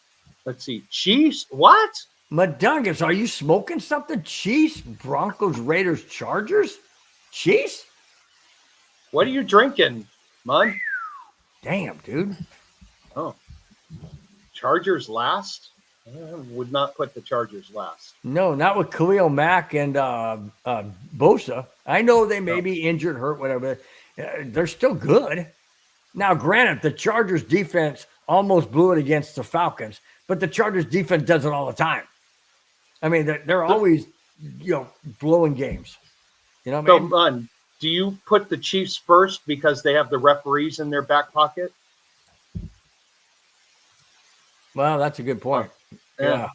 Speaker 2: Let's see. Chiefs? What?
Speaker 1: Madungus, are you smoking something? Chiefs, Broncos, Raiders, Chargers? Chiefs?
Speaker 2: What are you drinking, Mun?
Speaker 1: Damn, dude.
Speaker 2: Oh. Chargers last? I would not put the Chargers last.
Speaker 1: No, not with Khalil Mack and Bosa. I know they may be injured, hurt, whatever. They're still good. Now, granted, the Chargers defense almost blew it against the Falcons, but the Chargers defense does it all the time. I mean, they're always, blowing games. You know what I mean?
Speaker 2: Do you put the Chiefs first because they have the referees in their back pocket?
Speaker 1: Well, that's a good point. Yeah.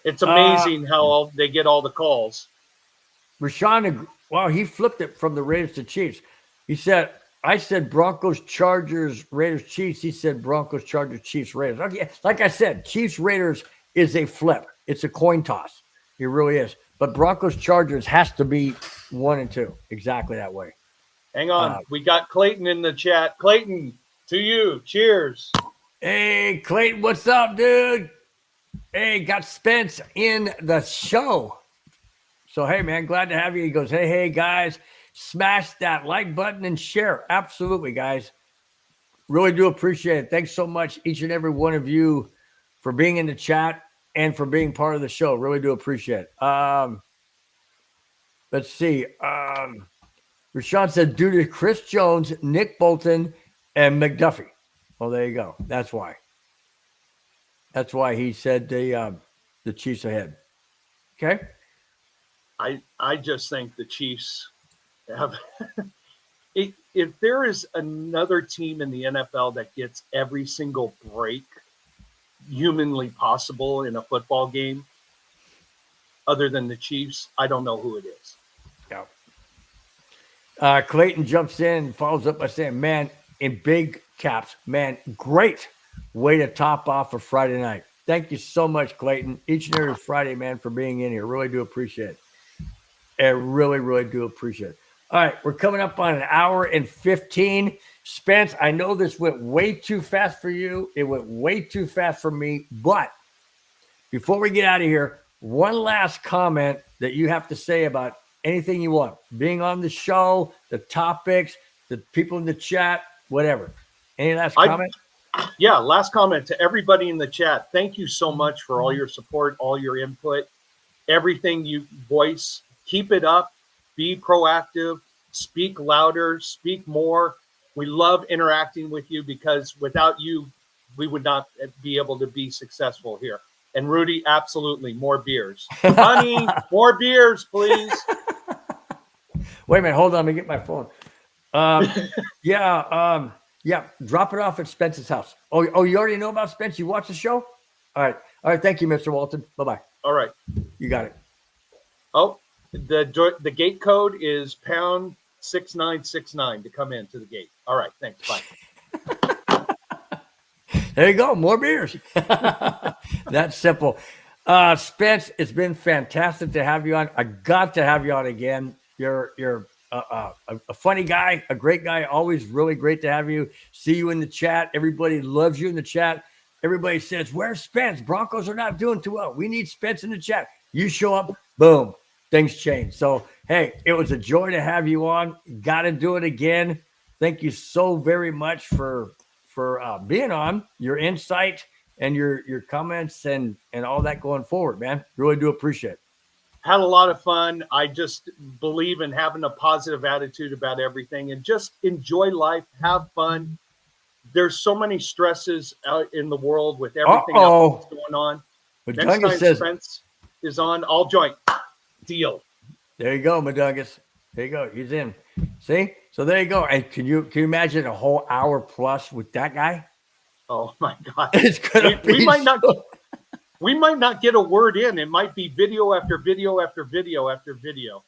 Speaker 2: It's amazing how they get all the calls.
Speaker 1: Rashawn, he flipped it from the Raiders to Chiefs. He said, I said Broncos, Chargers, Raiders, Chiefs. He said Broncos, Chargers, Chiefs, Raiders. Okay, like I said, Chiefs, Raiders is a flip. It's a coin toss. It really is. But Broncos, Chargers has to be 1 and 2. Exactly that way.
Speaker 2: Hang on. We got Clayton in the chat. Clayton, to you. Cheers.
Speaker 1: Hey, Clayton, what's up, dude? Hey, got Spence in the show. So, hey, man, glad to have you. He goes, hey, guys. Smash that like button and share. Absolutely, guys. Really do appreciate it. Thanks so much, each and every one of you, for being in the chat and for being part of the show. Really do appreciate it. Let's see. Rashawn said, due to Chris Jones, Nick Bolton, and McDuffie. Well, there you go. That's why. That's why he said the Chiefs ahead. Okay?
Speaker 2: I just think the Chiefs have if there is another team in the NFL that gets every single break humanly possible in a football game other than the Chiefs, I don't know who it is.
Speaker 1: Yeah. Clayton jumps in and follows up by saying, man, in big caps, man, great way to top off a Friday night. Thank you so much, Clayton. Each and every Friday, man, for being in here. Really do appreciate it. I really, really do appreciate it. All right, we're coming up on 1 hour and 15. Spence, I know this went way too fast for you. It went way too fast for me. But before we get out of here, one last comment that you have to say about anything you want. Being on the show, the topics, the people in the chat, whatever. Any last comment?
Speaker 2: Yeah, last comment to everybody in the chat. Thank you so much for all your support, all your input, everything you voice. Keep it up. Be proactive, speak louder, speak more. We love interacting with you because without you, we would not be able to be successful here. And Rudy, absolutely, more beers. Honey, more beers, please.
Speaker 1: Wait a minute, hold on, let me get my phone. Yeah, drop it off at Spence's house. Oh, you already know about Spence? You watch the show? All right, thank you, Mr. Walton. Bye-bye.
Speaker 2: All right.
Speaker 1: You got it.
Speaker 2: Oh, the gate code is pound 6969 to come into the gate. All right, thanks. Bye.
Speaker 1: There you go. More beers. That's simple. Spence, it's been fantastic to have you on. I got to have you on again. You're a funny guy, a great guy. Always really great to have you. See you in the chat. Everybody loves you in the chat. Everybody says, "Where's Spence? Broncos are not doing too well. We need Spence in the chat." You show up, boom, things change. So, hey, it was a joy to have you on. Got to do it again. Thank you so very much for being on, your insight and your comments and all that going forward, man. Really do appreciate it.
Speaker 2: Had a lot of fun. I just believe in having a positive attitude about everything and just enjoy life, have fun. There's so many stresses out in the world with everything else that's going on. Next time Spence is on, I'll join. Deal.
Speaker 1: There you go, Madungus. There you go. He's in. See? So there you go. And can you imagine a whole hour plus with that guy?
Speaker 2: Oh my God.
Speaker 1: It's gonna be
Speaker 2: we might not get a word in. It might be video after video after video after video.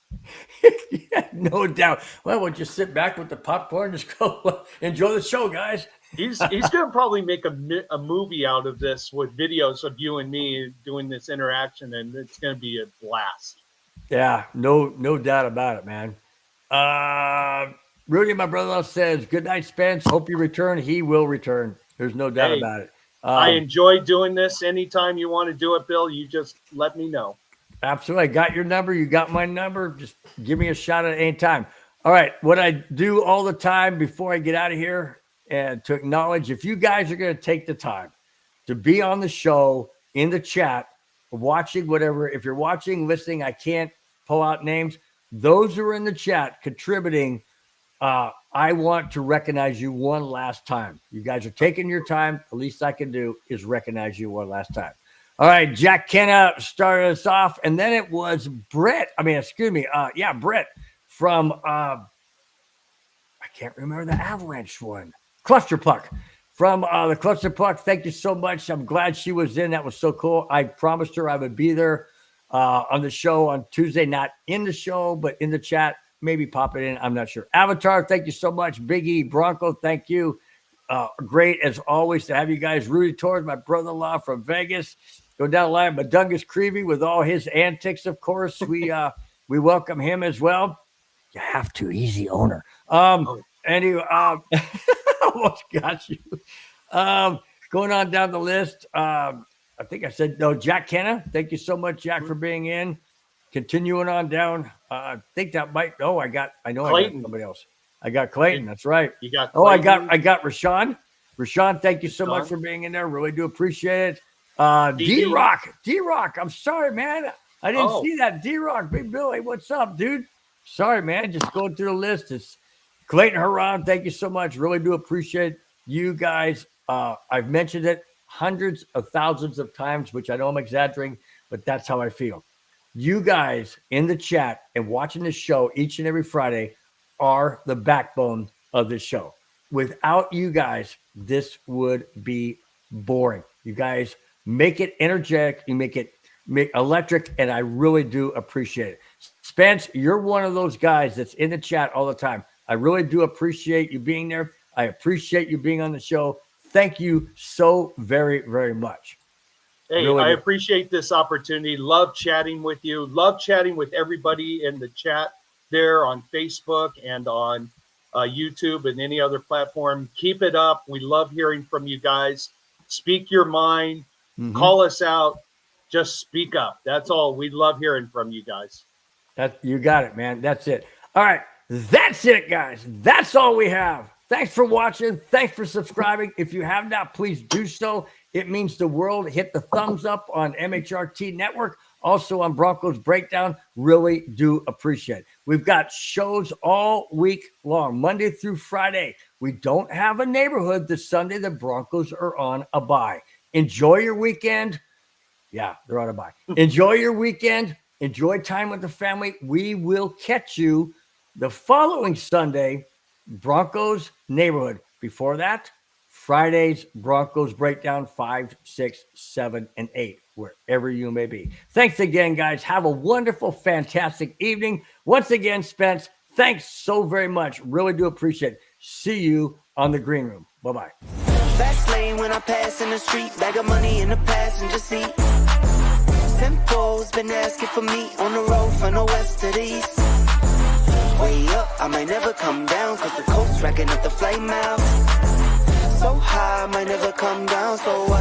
Speaker 1: Yeah, no doubt. Well, we'll just sit back with the popcorn, just go enjoy the show, guys.
Speaker 2: He's going to probably make a movie out of this with videos of you and me doing this interaction, and it's going to be a blast.
Speaker 1: Yeah, no doubt about it, man. Rudy, my brother-in-law, says, "Good night, Spence. Hope you return." He will return. There's no doubt about it.
Speaker 2: I enjoy doing this. Anytime you want to do it, Bill, you just let me know.
Speaker 1: Absolutely. I got your number. You got my number. Just give me a shot at any time. All right. What I do all the time before I get out of here and to acknowledge, if you guys are going to take the time to be on the show, in the chat, watching, whatever, if you're watching, listening, I can't pull out names. Those who are in the chat contributing, I want to recognize you one last time. You guys are taking your time. The least I can do is recognize you one last time. All right, Jack Kenna started us off, and then it was Brett. Brett from I can't remember the Avalanche one. Cluster Puck. From the Cluster Puck. Thank you so much. I'm glad she was in. That was so cool. I promised her I would be there on the show on Tuesday, not in the show, but in the chat. Maybe pop it in. I'm not sure. Avatar, thank you so much. Biggie, Bronco, thank you. Great, as always, to have you guys. Rudy Torres, my brother-in-law from Vegas. Go down the line. Madungus Creevy with all his antics, of course. We welcome him as well. You have to. Easy owner. Anyway, almost got you. Going on down the list. I think I said, no, Jack Kenna. Thank you so much, Jack, for being in. Continuing on down. I think that might. Oh, I got somebody else. I got Clayton. That's right.
Speaker 2: You got Clayton.
Speaker 1: I got Rashawn. Rashawn, thank you so much for being in there. Really do appreciate it. D-Rock. I'm sorry, man. I didn't see that. D-Rock, Big Billy. What's up, dude? Sorry, man. Just going through the list. It's Clayton Haran. Thank you so much. Really do appreciate you guys. I've mentioned it hundreds of thousands of times, which I know I'm exaggerating, but that's how I feel. You guys in the chat and watching this show each and every Friday are the backbone of this show. Without you guys, this would be boring. You guys make it energetic. You make it electric, and I really do appreciate it. Spence, you're one of those guys that's in the chat all the time. I really do appreciate you being there. I appreciate you being on the show. Thank you so very, very much.
Speaker 2: Hey, really I appreciate this opportunity. Love chatting with you. Love chatting with everybody in the chat there on Facebook and on YouTube and any other platform. Keep it up. We love hearing from you guys. Speak your mind. Mm-hmm. Call us out. Just speak up. That's all. We love hearing from you guys.
Speaker 1: You got it, man. That's it. All right. That's it, guys. That's all we have. Thanks for watching. Thanks for subscribing. If you have not, please do so. It means the world. Hit the thumbs up on MHRT Network. Also on Broncos Breakdown. Really do appreciate it. We've got shows all week long, Monday through Friday. We don't have a neighborhood this Sunday. The Broncos are on a bye. Enjoy your weekend. Yeah, they're on a bye. Enjoy your weekend. Enjoy time with the family. We will catch you the following Sunday, Broncos neighborhood. Before that, Fridays, Broncos breakdown 5, 6, 7, and 8, wherever you may be. Thanks again, guys. Have a wonderful, fantastic evening. Once again, Spence, thanks so very much. Really do appreciate it. See you on the green room. Bye-bye.
Speaker 6: Fast lane when I pass in the street, bag of money in the passenger seat. Simcoe's been asking for me on the road from the west to the east. Way up, I might never come down, cause the coast's racking up the flight miles. So high, I might never come down, so I